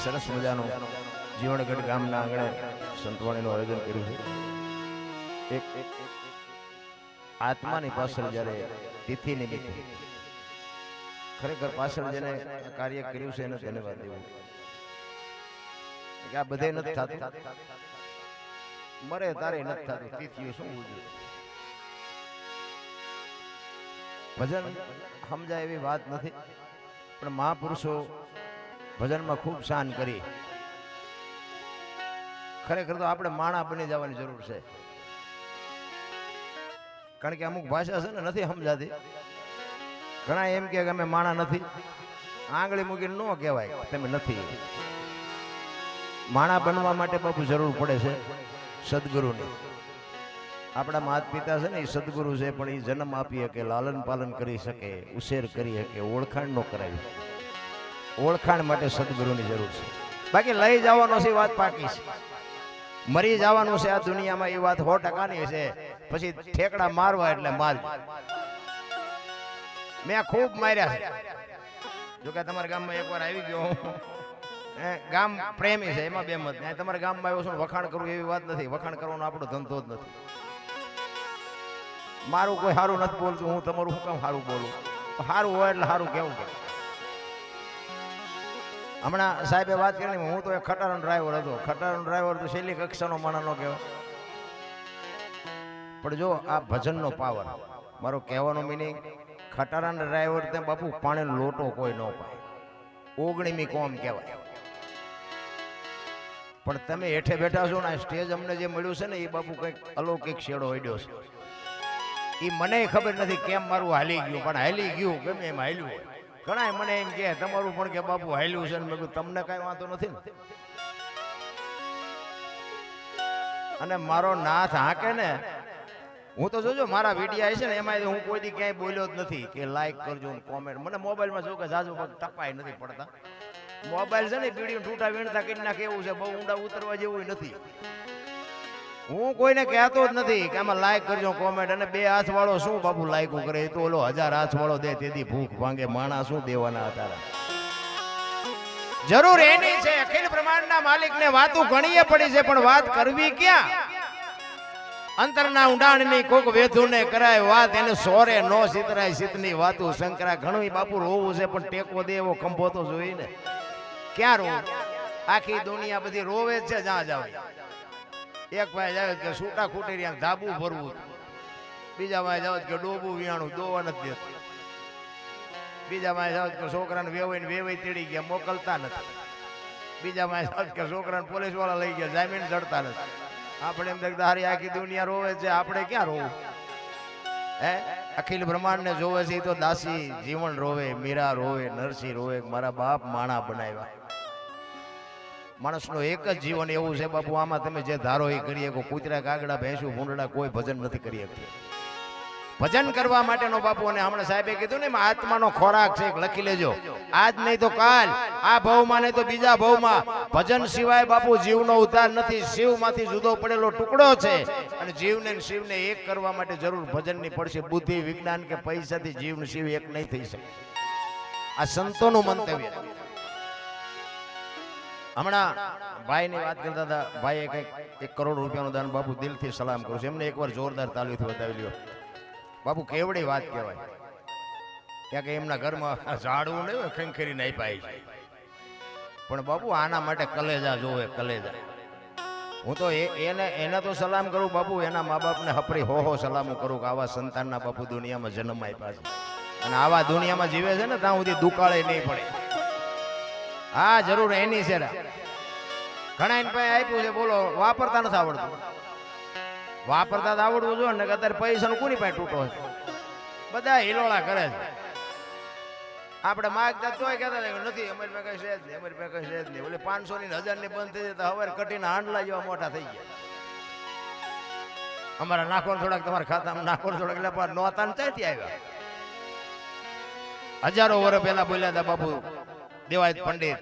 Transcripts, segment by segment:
સરસ મજાનું જીવણગઢ ગામના આંગણે સંતવાણીનું આયોજન કર્યું છે. એક આત્માની પાછળ જ્યારે તિથિ નિમિત્તે ખરેખર પાછળ જેને કાર્ય કર્યું છે એને ધન્યવાદ દેવું. આ બધે નથી થતું, મરે તારે નથી થતું, તિથિઓ શું ઉજવે. ભજન સમજાય એવી વાત નથી, પણ મહાપુરુષો ભજનમાં ખૂબ શાન કરી. ખરેખર તો આપણે માણા બની જવાની જરૂર છે, કારણ કે અમુક ભાષા છે ને નથી સમજાતી. ઘણા એમ કે અમે માણા નથી, આંગળી મૂકીને ન કહેવાય તમે નથી. માણા બનવા માટે બાપુ જરૂર પડે છે સદગુરુની. આપણા માતા પિતા છે ને એ સદગુરુ છે, પણ એ જન્મ આપી શકે, લાલન પાલન કરી શકે, ઉછેર કરી શકે, ઓળખાણ ન કરાવી. ઓળખાણ માટે સદગુરુની જરૂર છે. બાકી લઈ જવાનો છે વાત પાકી છે, મરી જવાનું છે આ દુનિયામાં એ વાત 100%ની છે. પછી ઠેકડા મારવા એટલે માર. મેં ખૂબ માર્યા છે. જોકે તમારા ગામમાં એકવાર આવી ગયો, ગામ પ્રેમી છે એમાં બે મત. તમારા ગામમાં આવ્યો છું વખાણ કરવું એવી વાત નથી. વખાણ કરવાનો આપણો ધંધો જ નથી. મારું કોઈ સારું નથી બોલતું, હું તમારું શું કામ સારું બોલું? સારું હોય એટલે સારું કેવું કે. હમણાં સાહેબે વાત કરી, હું તો એક ખટારાનો ડ્રાઈવર હતો. ખટારાનો ડ્રાઈવર તો છેલ્લી કક્ષાનો માણસ નો કહેવાય. પણ જો આ ભજનનો પાવર, મારો કહેવાનો મિનિંગ, ખટારાના ડ્રાઈવર તે બાપુ પાણીનો લોટો કોઈ ન પાય, 19મી કોમ કહેવાય. પણ તમે હેઠે બેઠા છો ને, સ્ટેજ અમને જે મળ્યું છે ને એ બાપુ કંઈક અલૌકિક શેડો અડ્યો છે. એ મને ખબર નથી કેમ મારું હાલી ગયું, પણ હાલી ગયું ગમે એમ હાલ્યું હોય. ઘણા મને એમ કે તમારું પણ કે બાપુ હાલ્યું છે ને. મેં કીધું તમને કઈ વાંધો નથી ને. અને મારો નાથ હાકે ને, હું તો જોજો મારા વિડીયો આવે છે ને એમાં હું કોઈ દી ક્યાંય બોલ્યો જ નથી કે લાઈક કરજો કોમેન્ટ. મને મોબાઈલમાં જો કે જાજુ પગ ટપાય નથી પડતા. મોબાઈલ છે ને બીડીઓ ટૂટા વીણતા કરી નાખે એવું છે, બહુ ઊંડા ઉતરવા જેવું નથી. હું કોઈને કહેતો જ નથી કે આમાં લાઈક કરજો કોમેન્ટ. અને 2 હાથ વાળો શું બાપુ લાઈકો કરે? એ તો ઓલો 1000 હાથ વાળો દે તેથી ભૂખ ભાંગે. માણા શું દેવાના હતા? જરૂર એની છે અખિલ બ્રહ્માંડના માલિકને વાતો ઘણીએ પડી છે, પણ વાત કરવી ક્યાં? અંતરના ઊંડાણની કોક વેધુને કરાય વાત, એને સોરે નો સિતરાય સિતની વાતું શંકરા. ઘણું બાપુ રોવું છે, પણ ટેકો દે એવો ખંભો તો જોઈએ ને. ક્યાં રોવું? આખી દુનિયા બધી રોવે જ છે જ્યાં જાવ. એક ભાઈ જાવ કે છૂટા ખૂટી રહ્યા ધાબુ ભરવું, બીજા ભાઈ જાવ કે ડોબું વિયાણું દોવા નથી દેતું, બીજા ભાઈ જાવ કે છોકરાને વેવાઈ તેડી ગયા મોકલતા નથી, બીજા ભાઈ જાવ કે છોકરાને પોલીસ વાળા લઈ ગયા જામીન ચડતા નથી. આપણે એમ દેખતા હારી આખી દુનિયા રોવે છે, આપણે ક્યાં રોવું? હે, અખિલ બ્રહ્માંડ ને જોવે છે તો દાસી જીવન રોવે, મીરા રોવે, નરસિંહ રોવે. મારા બાપ માણા બનાવ્યા. માણસનો એક જ જીવન એવું છે બાપુ, આમાં તમે જે ધારો એ કરી શકો. કૂતરા, કાગડા, ભેંસું, ભૂંડડા કોઈ ભજન નથી કરી શકતું. ભજન કરવા માટેનો બાપુ, અને હમણાં સાહેબે કીધું ને આત્માનો ખોરાક છે, લખી લેજો. આજ નહીં તો કાલ, આ ભવમાં નહીં તો બીજા ભવમાં. ભજન સિવાય બાપુ જીવનો ઉદ્ધાર નથી. શિવમાંથી જુદો પડેલો ટુકડો છે, અને જીવને શિવને એક કરવા માટે જરૂર ભજનની પડશે. બુદ્ધિ, વિજ્ઞાન કે પૈસાથી જીવ શિવ એક નહીં થઈ શકે. આ સંતોનું મંતવ્ય. હમણાં ભાઈની વાત કરતા હતા, ભાઈએ કંઈક 1 કરોડ રૂપિયાનું દાન. બાપુ દિલથી સલામ કરું છું એમને. એકવાર જોરદાર તાલીથી બતાવી લ્યો બાપુ. કેવડી વાત કહેવાય. ક્યાં કે એમના ઘરમાં ઝાડવું નહીં હોય, ખંખેરી નહીં પાઈ છે, પણ બાપુ આના માટે કલેજા જોવે, કલેજા. હું તો એને તો સલામ કરું બાપુ, એના મા બાપને હપરી હો સલામો કરું કે આવા સંતાનના બાપુ દુનિયામાં જન્મ આપ્યા છે, અને આવા દુનિયામાં જીવે છે ને ત્યાં સુધી દુકાળે નહીં પડે. હા, જરૂર એની છે. ઘણા એને પાસે આપ્યું છે, બોલો વાપરતા નથી આવડતું. વાપરતા આવડવું જોઈએ ને. અત્યારે પૈસાનું કોની પાસે તૂટો છે? બધા હિલોળા કરે છે. આપણે માગતા તોય કહેતા નથી, અમારી પાસે કઈ છે જ નહીં, અમારી પાસે કઈ છે જ નહીં. ઓલે 500 ની 1000 ની બંધ થઈ જતા હવે કટીને હાંડલા જેવા મોટા થઈ ગયા. અમારા નાખો થોડાક તમારા ખાતામાં નાખો થોડાક, એટલે પણ નોતા ને ત્યાંથી આવ્યા. હજારો વર્ષ પહેલા બોલ્યા હતા બાપુ દેવાયત પંડિત,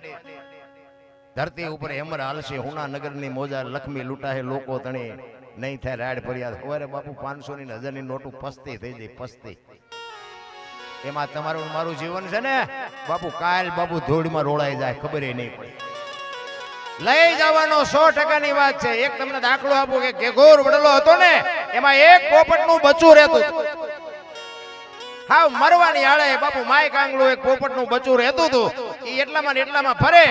ધરતી ઉપર હેમર હાલશે, હુના નગરની મોજા લક્ષ્મી લૂંટાહે, લોકો તણી નહીં થાય રાડ ફરિયાદ. સવારે બાપુ 500 ની 1000 ની નોટું પસ્તી થઈ જાય, પસ્તી. એમાં તમારું મારું જીવન છે ને બાપુ, કાલ બાપુ ધૂળમાં રોળાઈ જાય, ખબર નહીં પડે. લઈ જવાનો 100%ની વાત છે. એક તમને દાખલો આપું કે ઘેઘોર વડલો હતો ને, એમાં એક પોપટનું બચ્ચું રહેતું. હાવ મરવાની આળે બાપુ માય કાંગળું એક પોપટનું બચ્ચું રહેતું હતું. ઈ એટલામાં ને એટલામાં ફરે,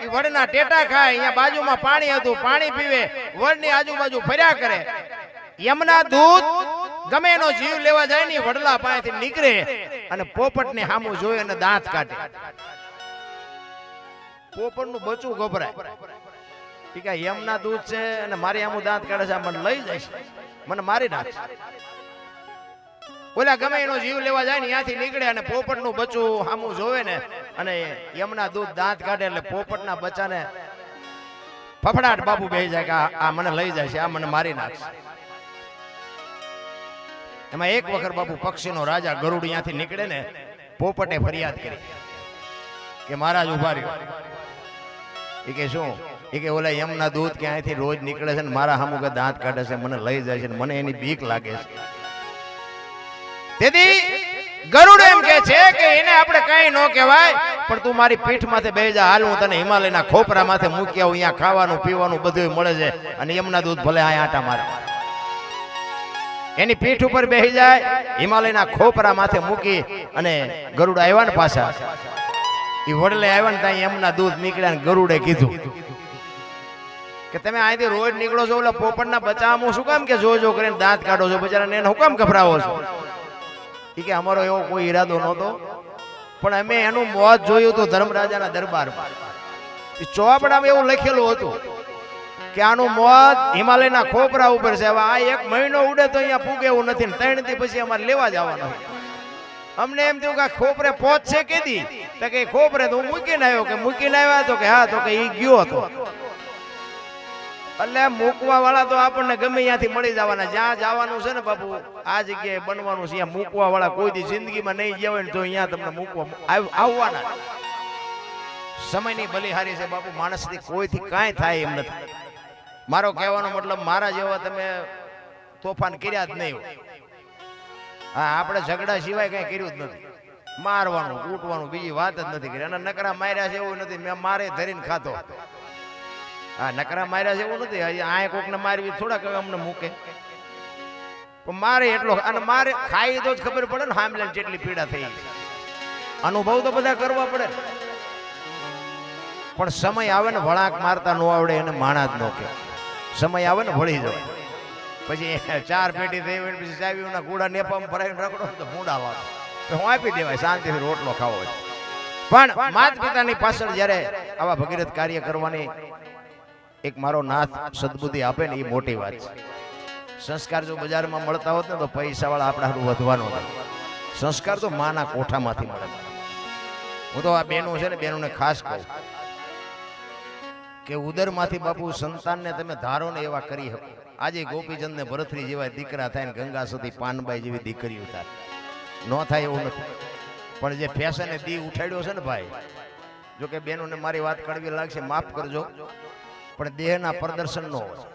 ઈ વડના ટેટા ખાય, અહીંયા બાજુમાં પાણી હતું, પાણી પીવે, વડની આજુબાજુ ફર્યા કરે. યમના દૂત ગમે એનો જીવ લેવા જાય ને વડલા પાસેથી નીકળે અને પોપટને સામું જોઈ અને દાંત કાઢે. પોપટનું બચ્ચું ગભરાય કે યમના દૂત છે અને મારી આમું દાંત કાઢે છે, મને લઈ જાય, મને મારી નાખશે. ઓલા ગમે એનો જીવ લેવા જાય ને ત્યાંથી નીકળે અને પોપટનું બચ્ચું સામું જોવે ને અને યમના દૂત દાંત કાઢે એટલે પોપટના બચ્ચાને ફફડાટ બાપુ બેસી જાય કે આ મને લઈ જાય છે, આ મને મારી નાખશે. એમાં એક વખત બાપુ પક્ષીનો રાજા ગરુડ ત્યાંથી નીકળે ને, પોપટે ફરિયાદ કરી કે મહારાજ ઉભા રહ્યો. એ કે શું? એ કે ઓલા યમના દૂત ક્યાંયથી રોજ નીકળે છે ને મારા સામું કે દાંત કાઢે છે, મને લઈ જાય છે, મને એની બીક લાગે છે. તેથી ગરુડ એમ કે છે કે એને આપણે કઈ ન કહેવાય, પણ તું મારી પીઠ માથે બેસી જા, હાલ હું તને હિમાલયના ખોપરા માથે મૂકી આવું, અહીંયા ખાવાનું પીવાનું બધું મળે છે, અને યમના દૂત ભલે આ આટા મારે. એની પીઠ ઉપર બેસી જાય, હિમાલયના ખોપરા માથે મૂકી અને ગરુડ આવ્યા ને પાછા, એ વડલે આવ્યા ને ત્યાં યમના દૂત નીકળ્યા ને ગરુડે કીધું કે તમે અહીંથી રોજ નીકળો છો, ઓલા પોપટના બચાવમાં શું કામ કે જો કરીને દાંત કાઢો છો, બચારાને એને હું કામ ગભરાવો છો? એ કે અમારો એવો કોઈ ઈરાદો નહોતો, પણ અમે એનું મોત જોયું હતું ધર્મરાજાના દરબારમાં. ચોપડામાં એવું લખેલું હતું કે આનું મોત હિમાલયના ખોપરા ઉપર છે. હવે આ 1 મહિનો ઉડે તો અહીંયા પૂગે એવું નથી, 3 દી પછી અમારે લેવા જવાનું. અમને એમ થયું કે ખોપરે પહોંચશે કેદી? તો કે ખોપરે તો હું મૂકીને આવ્યો. કે મૂકીને આવ્યા? તો કે હા. તો કે ઈ ગયો હતો. એટલે મૂકવા વાળા તો આપણને ગમે ત્યાંથી મળી જવાના, જ્યાં જવાનું છે ને બાપુ આ જગ્યાએ બનવાનું છે, ત્યાં મૂકવા વાળા કોઈ દી જિંદગીમાં નહીં ગયા હોય ને તો અહીંયા તમને મૂકવા આવવાના. સમયની બલિહારી છે બાપુ, માણસથી કોઈથી કાંઈ થાય એમ નથી. મારો કહેવાનો મતલબ મારા જેવા તમે તોફાન કર્યા જ નહીં હોય. હા, આપણે ઝઘડા સિવાય કઈ કર્યું જ નથી. મારવાનું કૂટવાનું બીજી વાત જ નથી કરી. અને નકરા માર્યા છે એવું નથી, મેં મારે ધરીને ખાતો. હા, નકરા માર્યા છે એવું નથી. આ કોકને મારવી થોડા કઈ અમને મૂકે, પણ મારે એટલો, અને મારે ખાઈ તો જ ખબર પડે ને હામલે જેટલી પીડા થઈ. અનુભવ તો બધા કરવા પડે, પણ સમય આવે ને વળાંક મારતા ન આવડે એને માણા જ ન કે. સમય આવે ને વળી જાય, પછી 4 પેટી થઈ હોય પછી ચાવીઓના ગોળા નેપામાં ભરાઈને રખડો તો ભૂંડા વાળો હું આપી દેવાય, શાંતિથી રોટલો ખાવો હોય. પણ માત પિતાની પાછળ જ્યારે આવા ભગીરથ કાર્ય કરવાની એક મારો નાથ સદબુદ્ધિ આપે ને એ મોટી વાત છે. સંસ્કાર જો બજારમાં મળતા હોત ને તો પૈસા વાળા આપણા હારું વધવાનો નથી. સંસ્કાર તો માના કોઠામાંથી મળે. હું તો આ બહેનો છે ને, બહેનોને ખાસ કહું કે ઉદરમાંથી બાપુ સંતાનને તમે ધારો ને એવા કરી શકો. આજે ગોપીચંદ ને ભરતરી જેવા દીકરા થાય ને ગંગા સતી પાનબાઈ જેવી દીકરીઓ થાય, ન થાય એવું નથી. પણ જે ફેશને દી ઉઠાડ્યો છે ને ભાઈ, જો કે બહેનોને મારી વાત કડવી લાગશે, માફ કરજો, પણ દેહના પ્રદર્શન નો હોય.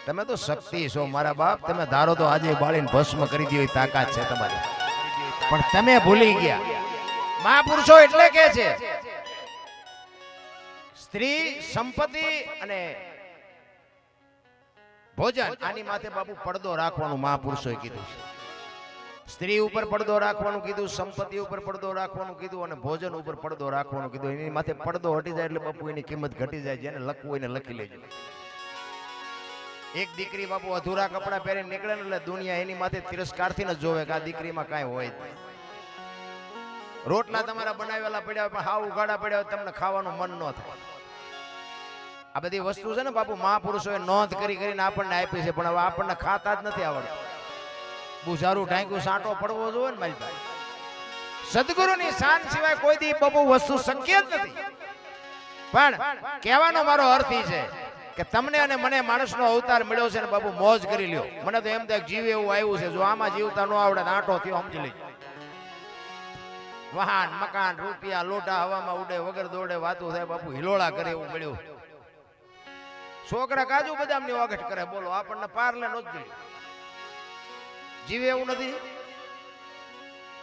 તમે તો શક્તિ છો મારા બાપ, તમે ધારો તો આજે બાળીને ભસ્મ કરી દો, તાકાત છે તમારી, પણ તમે ભૂલી ગયા. મહાપુરુષો એટલે કે છે સ્ત્રી, સંપત્તિ અને ભોજન, આની માથે બાપુ પડદો રાખવાનું મહાપુરુષોએ કીધું છે. સ્ત્રી ઉપર પડદો રાખવાનું કીધું, સંપત્તિ ઉપર પડદો રાખવાનું કીધું, અને ભોજન ઉપર પડદો રાખવાનું કીધું. એની માથે પડદો હટી જાય એટલે બાપુ એની કિંમત ઘટી જાય. જેને લખવું એને લખી લેજો. એક દીકરી બાપુ અધૂરા કપડા પહેરીને નીકળે ને એટલે દુનિયા એની માથે તિરસ્કારથી જ જોવે કે આ દીકરીમાં કાંઈ હોય જ નહીં. રોટલા તમારા બનાવેલા પડ્યા પણ હાવ ઉઘાડા પડ્યા હોય, તમને ખાવાનું મન ન થાય. આ બધી વસ્તુ છે ને બાપુ મહાપુરુષોએ નોંધ કરી કરીને આપણને આપી છે, પણ હવે આપણને ખાતા જ નથી આવડતું. બુઝારું ઢાંક્યું સાંટો પડવો જોઈએ ને મારી ભાઈ. સદગુરુની શાન સિવાય કોઈ દી બાપુ વસ્તુ શક્ય જ નથી. પણ કહેવાનો મારો અર્થ એ છે કે તમને અને મને માણસનો અવતાર મળ્યો છે ને બાપુ, મોજ કરી લ્યો. મને તો એમ થાય જીવ એવું આવ્યું છે, જો આમાં જીવતા ન આવડે તો આંટો થયો સમજી લેજો. વાહન, મકાન, રૂપિયા, લોટા હવામાં ઉડે, વગર દોડે વાતું થાય બાપુ, હિલોળા કરે એવું મળ્યું. છોકરા કાજુ બદામની વાગટ કરે, બોલો આપણને પારલે નો જ જીવે એવું નથી.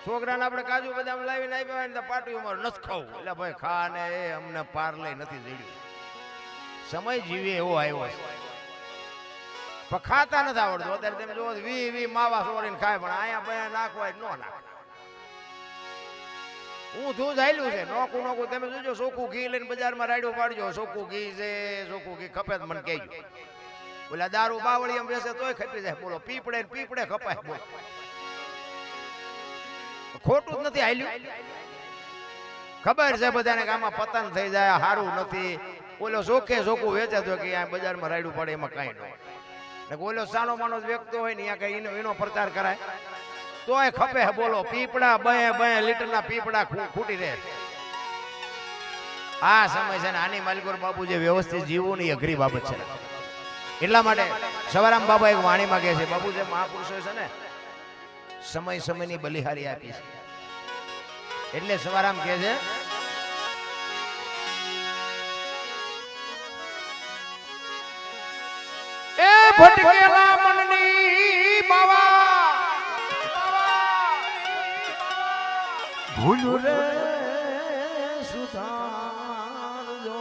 છોકરાને આપણે કાજુ બદામ લાવીને આપ્યા ને પાટી ઉમર નથી ખાવું, એટલે ભાઈ ખા ને, એ અમને પારલે નથી જડ્યું. સમય જીવે એવો આવ્યો છે પણ ખાતા નથી આવડતું. અત્યારે તમે જોવો વી માવા સોરીને ખાય પણ અહીંયા બયા નાખવા ન નાખે. હું દૂધ આલ્યું છે નોકું તમે જોજો ચોખ્ખું ઘી લઈને બજારમાં રાડ્યો પાડજો. ચોખ્ખું ઘી છે, ચોખ્ખું ઘી ખપે તો મને કહેજો. ઓલા દારૂ બાવળી એમ બેસે તોય ખપી જાય. બોલો પીપળે ખપાય. બોલો ખોટું જ નથી આલ્યું. ખબર છે બધાને કે આમાં પતન થઈ જાય, સારું નથી. ઓલો ચોખ્ખું વેચે તો કે આ બજારમાં રાડ્યું પડે એમાં કાંઈ ન હોય. ઓલો સાનો માનો વ્યક્તિ હોય ને ત્યાં કઈ એનો પ્રચાર કરાય તોય ખપે. બોલો પીપળા બે લીટરના પીપળા ખૂટી રહે. આ સમય છે ને આની માલિકોર બાપુ જે વ્યવસ્થિત જીવવું ની અઘરી બાબત છે. એટલા માટે સવારામ બાબા એક વાણી માંગે છે. બાપુ જે મહાપુરુષો છે ને સમયની બલિહારી આપી છે. એટલે સવારામ કહે છે એ ભટકેલા મનની બાવા ભૂલ રે સુધારજો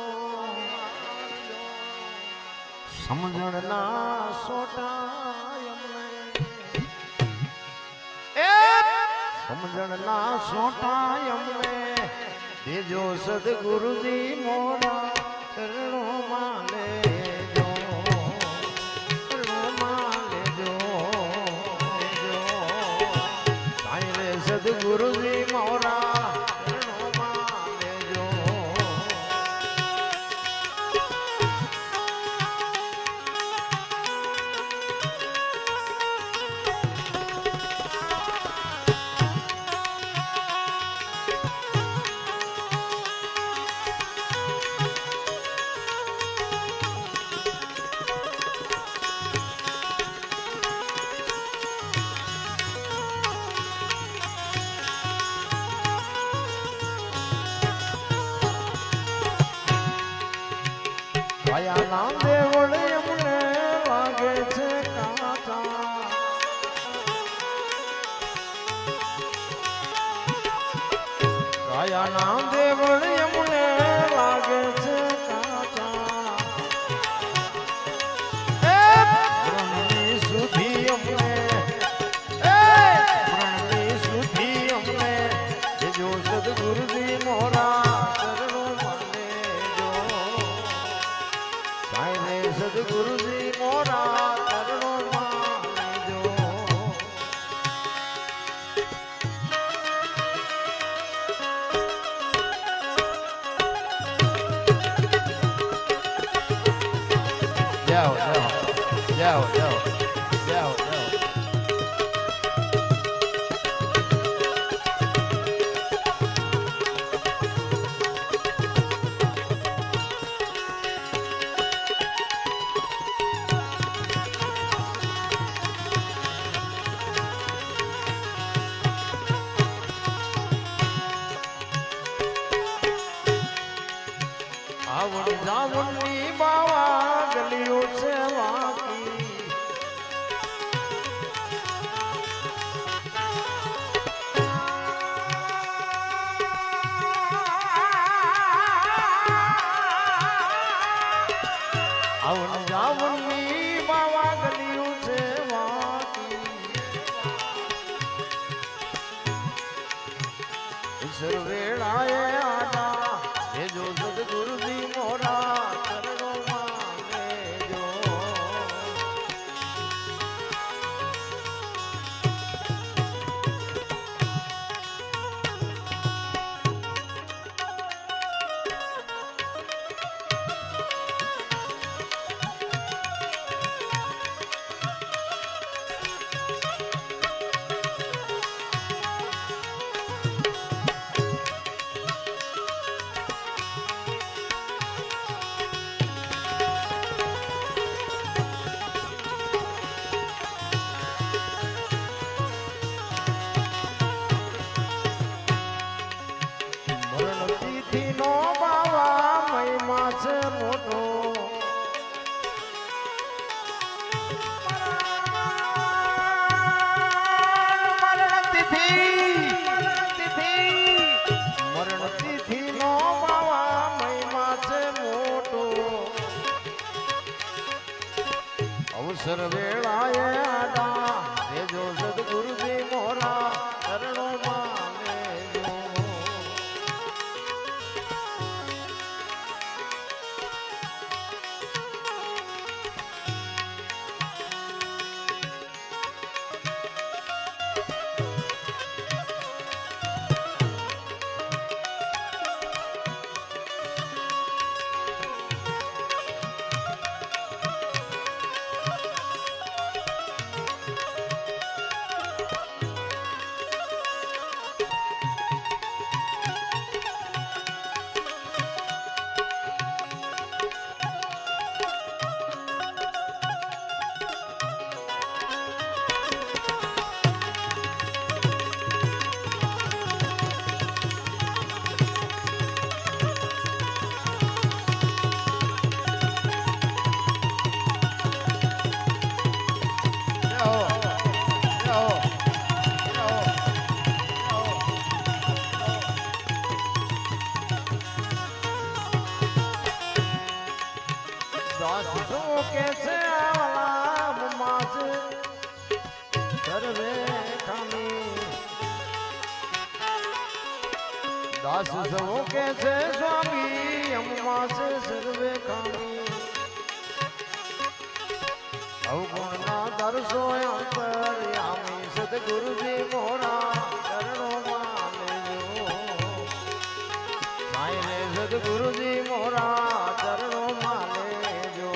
સમજણના સોટા સમજણના સોટા અમને દેજો સદગુરુજી મોરા ચરણોમાં લેજો સાંઈ રે સદગુરુજી મોરા ચરણોમાં લેજો. કાયા નામ દેવળ એમને લાગે છે કાચા. કાયા નામ દેવળ એમને લાગે છે કાચા. બ્રહ્મની સુધી અમને બ્રહ્મની સુધી અમને જો સદગુરુજી મોરા સદગુરુજી મોરા ચરણોમાં લેજો. જાઓ જાઓ જાઓ જાઓ જાઓ જાઓ. આવણ જાવણની બાવા ગલીઓ છે વાકી. આવણ જાવણની બાવા ગલીઓ છે વાકી. સર્વેળાએ આના જો સદગુરુજી મોરા ચરણોમાં લેજો. સરવેળાએ આડા દેજો સદગુરુજી મોરા ચરણો માં લેજો. દાસ સૌ કે છે સ્વામી અમ્મા છે સર્વે ખામી. અવગુણ ના દર્શો અંતર્યામી સદગુરુજી મોરા ચરણો માં લેજો. સાંઈ રે સદગુરુજી મોરા ચરણો માં લેજો.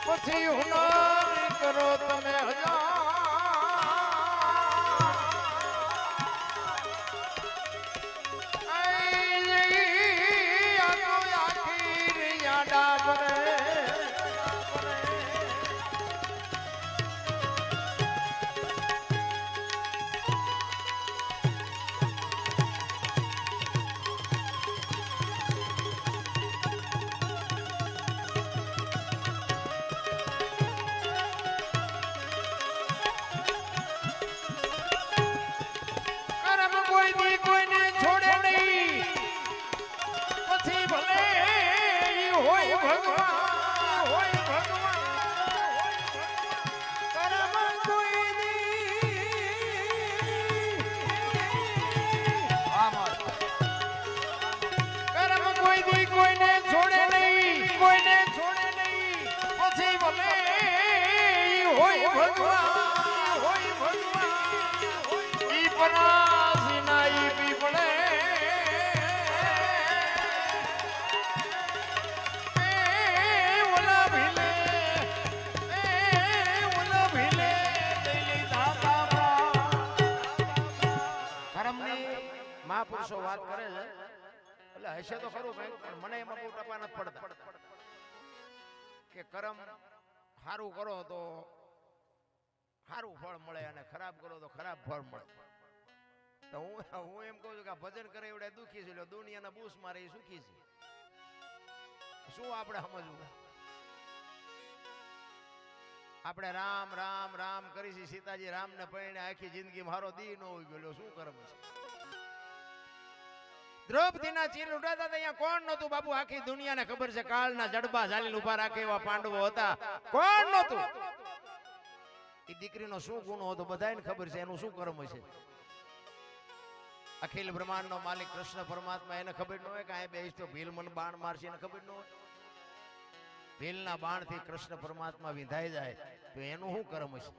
પછી હુનર કરો તમે મહાપુરુષો વાત કરે છે એટલે હશે તો ખરું કઈ પણ મને એમાં બહુ ટપા નથી પડતા કે કર્મ સારું કરો તો સારું ફળ મળે અને ખરાબ કરો તો ખરાબ ફળ મળે. તો હું એમ કહું છું કે ભજન કરે એવડે દુખી છે દુનિયાના બૂસ મારે એ સુખી છે. શું આપણે સમજવું? આપણે રામ રામ રામ કરી છે. સીતાજી રામ ને પરણે આખી જિંદગી મારો દી ન હોય ગયો. શું કર્મ છે? દ્રૌપદીના ચીર ઉડાતા અહીંયા કોણ નહોતું બાપુ? આખી દુનિયાને ખબર છે. કાળના જડબા ઝાલીને ઉભા રાખે એવા પાંડવો હતા. કોણ નહોતું? એ દીકરીનો શું ગુણ હતો બધાને ખબર છે. એનું શું કર્મ છે? અખિલ બ્રહ્માંડનો માલિક કૃષ્ણ પરમાત્મા એને ખબર ન હોય કે આ બેસ તો ભીલ મને બાણ મારશે એને ખબર ન હોય? ભીલના બાણથી કૃષ્ણ પરમાત્મા વિંધાઈ જાય તો એનું શું કર્મ છે?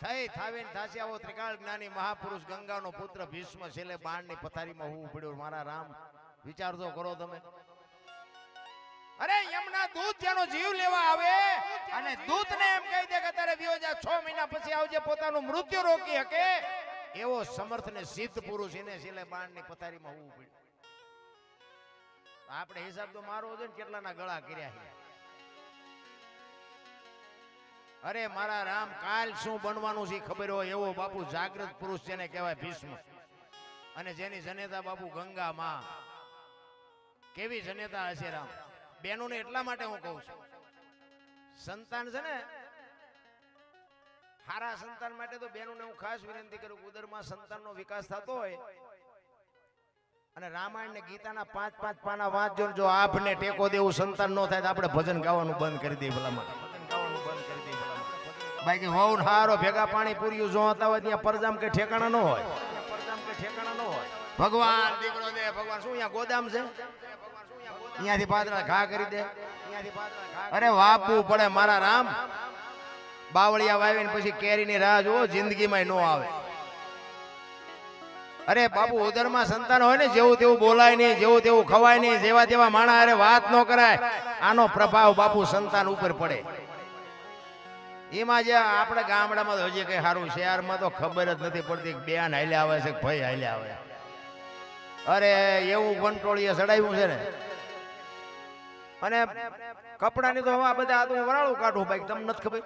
થઈ થાવીને થાસી આવો ત્રિકાળ જ્ઞાની મહાપુરુષ ગંગાનો પુત્ર ભીષ્મ છેલ્લે બાણની પથારીમાં હું પડ્યો. મારા રામ વિચાર તો કરો તમે. અરે એમના દૂત જેનો જીવ લેવા આવે અને દૂતને એમ કહી દે કે તારે વિયો જા 6 મહિના પછી આવજે પોતાનું મૃત્યુ રોકી શકે એવો સમર્થ ને સિદ્ધ પુરુષ એને સિલે બાણની પથારીમાં ઊભું પડ્યું. આપણે હિસાબ તો મારવો જોઈએ ને કેટલાના ગળા કર્યા છે. અરે મારા રામ કાલ શું બનવાનું છે ખબર હોય એવો બાપુ જાગૃત પુરુષ જેને કહેવાય ભીષ્મ અને જેની જનેતા બાપુ ગંગા માં. કેવી જનેતા હશે રામ બેનોને. એટલા માટે હું કહું છું સંતાન છે ને હારા સંતાન માટે તો બેનોને હું ખાસ વિનંતી કરું ઉદરમાં સંતાનનો વિકાસ થતો હોય અને રામાયણ ને ગીતાના 5-5 પાના વાંચજો. જો આપને ટેકો દેવું સંતાન નો થાય તો આપણે ભજન ગાવાનું બંધ કરી દઈએ ભલા માટે. બાકી હોવ હારો ભેગા પાણી પૂર્યું જો હતા હોય ત્યાં પરજામ કે ઠેકાણા ન હોય. ભગવાન દીકરો દે ભગવાન શું અહીંયા ગોદામ છે અહીંયાથી પાદરા ઘા કરી દે. અરે વાપવું પડે મારા રામ. બાવળિયા વાવીને પછી કેરીની રાહ જુઓ જિંદગીમાં ન આવે. અરે બાપુ ઉદરમાં સંતાન હોય ને જેવું તેવું બોલાય નહીં જેવું તેવું ખવાય નહીં જેવા તેવા માણા અરે વાત ન કરાય. આનો પ્રભાવ બાપુ સંતાન ઉપર પડે. એમાં જે આપણે ગામડામાં હજી કઈ સારું શહેરમાં તો ખબર જ નથી પડતી બેન હાલ્યા આવે છે ભાઈ હાલ્યા આવે. અરે એવું કંટ્રોલીએ ચડાવ્યું છે ને. અને કપડાની તો હવા બધા આ તો વરાળું કાઢું ભાઈ તમને નથી ખબર.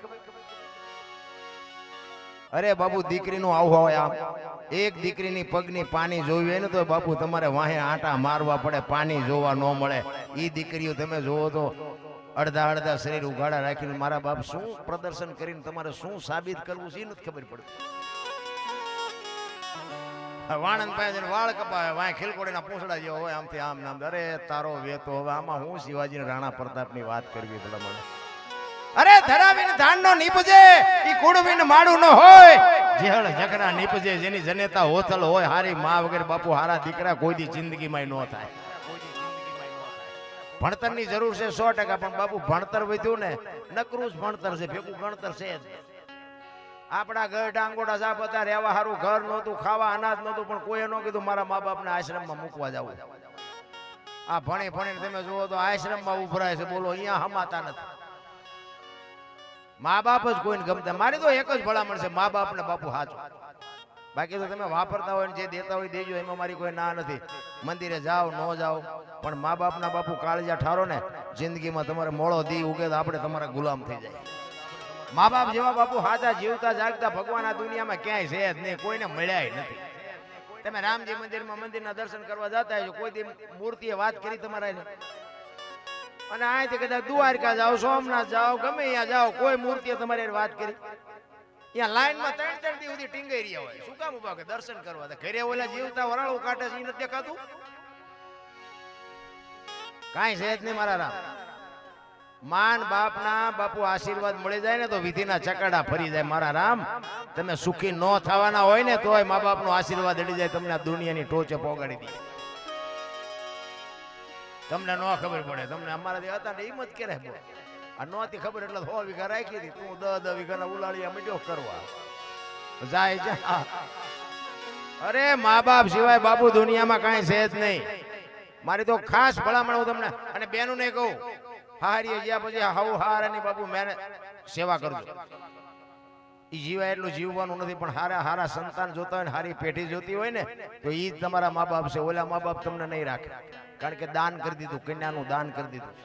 અરે બાપુ દીકરીનું આવું હોય આમ એક દીકરીની પગની પાણી જોવી હોય ને તો બાપુ તમારે વાહે આંટા મારવા પડે પાણી જોવા ન મળે. ઈ દીકરીઓ તમે જોવો તો અડધા શરીર ઉઘાડા રાખીને મારા બાપ શું પ્રદર્શન કરીને તમારે શું સાબિત કરવું છે નથી ખબર પડતી. વાણંદ પાસે વાળ કપાવે વાય ખીલકોડીના પૂંછડા જેવો હોય આમથી આમ નામ. અરે તારો વેતો હવે આમાં હું શિવાજી રાણા પ્રતાપની વાત કરવી ભલા મને. અરે ધરાવીને ધાનનો નીપજે ઈ કુડવીને માડું ન હોય. જેહળ જકરા નીપજે જેની જનેતા હોથલ હોય હારી માં વગર બાપુ હારા દીકરા કોઈ દી જિંદગીમાં ન થાય. ભણતરની જરૂર છે 100%, પણ બાપુ ભણતર વધ્યું ને નકરું જ ભણતર છે ભેગું ગણતર છે જ. આપણા ઘર ડાંગોડા સાપ હતા રહેવા સારું ઘર નહોતું ખાવા અનાજ નહોતું પણ કોઈએ ન કીધું મારા મા બાપને આશ્રમમાં મૂકવા જવું. આ ભણી ભણીને તમે જુઓ તો આશ્રમમાં ઉભરાય છે બોલો અહીંયા હમાતા નથી. મા બાપ જ કોઈને ગમતા. મારી તો એક જ ભલામણ છે મા બાપ ને બાપુ હાચું. બાકી તો તમે વાપરતા હોય ને જે દેતા હોય દેજો એમાં મારી કોઈ ના નથી. મંદિરે જાઓ ન જાઓ પણ મા બાપના બાપુ કાળજા ઠારો ને જિંદગીમાં તમારે મોળો દી ઉગે તો આપણે તમારા ગુલામ થઈ જાય. મા બાપ જેવા બાપુ હાચા જીવતા જાગતા ભગવાન આ દુનિયામાં ક્યાંય છે જ નહીં. કોઈને મળ્યા નથી. તમે રામજી મંદિરમાં મંદિરના દર્શન કરવા જતા હોય કોઈ દી મૂર્તિએ વાત કરી તમારા અને અહીંથી કદાચ દ્વારકા જાઓ સોમનાથ જાઓ ગમે ત્યાં જાઓ કોઈ મૂર્તિએ તમારી વાત કરી. ત્યાં લાઈનમાં 3-3 દી સુધી ટીંગાઈ રહ્યા હોય. શું કામ ઉભા કે દર્શન કરવા? ઘરે ઓલા જીવતા વરાળું કાઢે છે એ નથી દેખાતું? કાંઈ છે જ નહીં મારા રામ. માન બાપના બાપુ આશીર્વાદ મળી જાય ને તો વિધિના ચકડા ફરી જાય મારા રામ. તમે સુખી ન થવાના હોય ને તોય મા બાપનો આશીર્વાદ અડી જાય તમને આ દુનિયાની ટોચે પોગાડી દે. તમને ન ખબર પડે. તમને અમારા જે હતા ને હિંમત કરે આ નહોતી ખબર એટલે 100 વીઘા રાખી હતી. તું 10 વીઘાના ઉલાળિયા મીડ્યો કરવા જાય જા. અરે મા બાપ સિવાય બાપુ દુનિયામાં કાંઈ છે જ નહીં. મારી તો ખાસ ભલામણ હું તમને અને બેનું ને કહું હારી જ્યાં પછી હાવ હારાની બાપુ મેને સેવા કરજો. એ જીવાય એટલું જીવવાનું નથી પણ હારા હારા સંતાન જોતા હોય ને હારી પેઢી જોતી હોય ને તો એ જ તમારા મા બાપ છે. ઓલા મા બાપ તમને નહીં રાખે કારણ કે દાન કરી દીધું, કન્યાનું દાન કરી દીધું.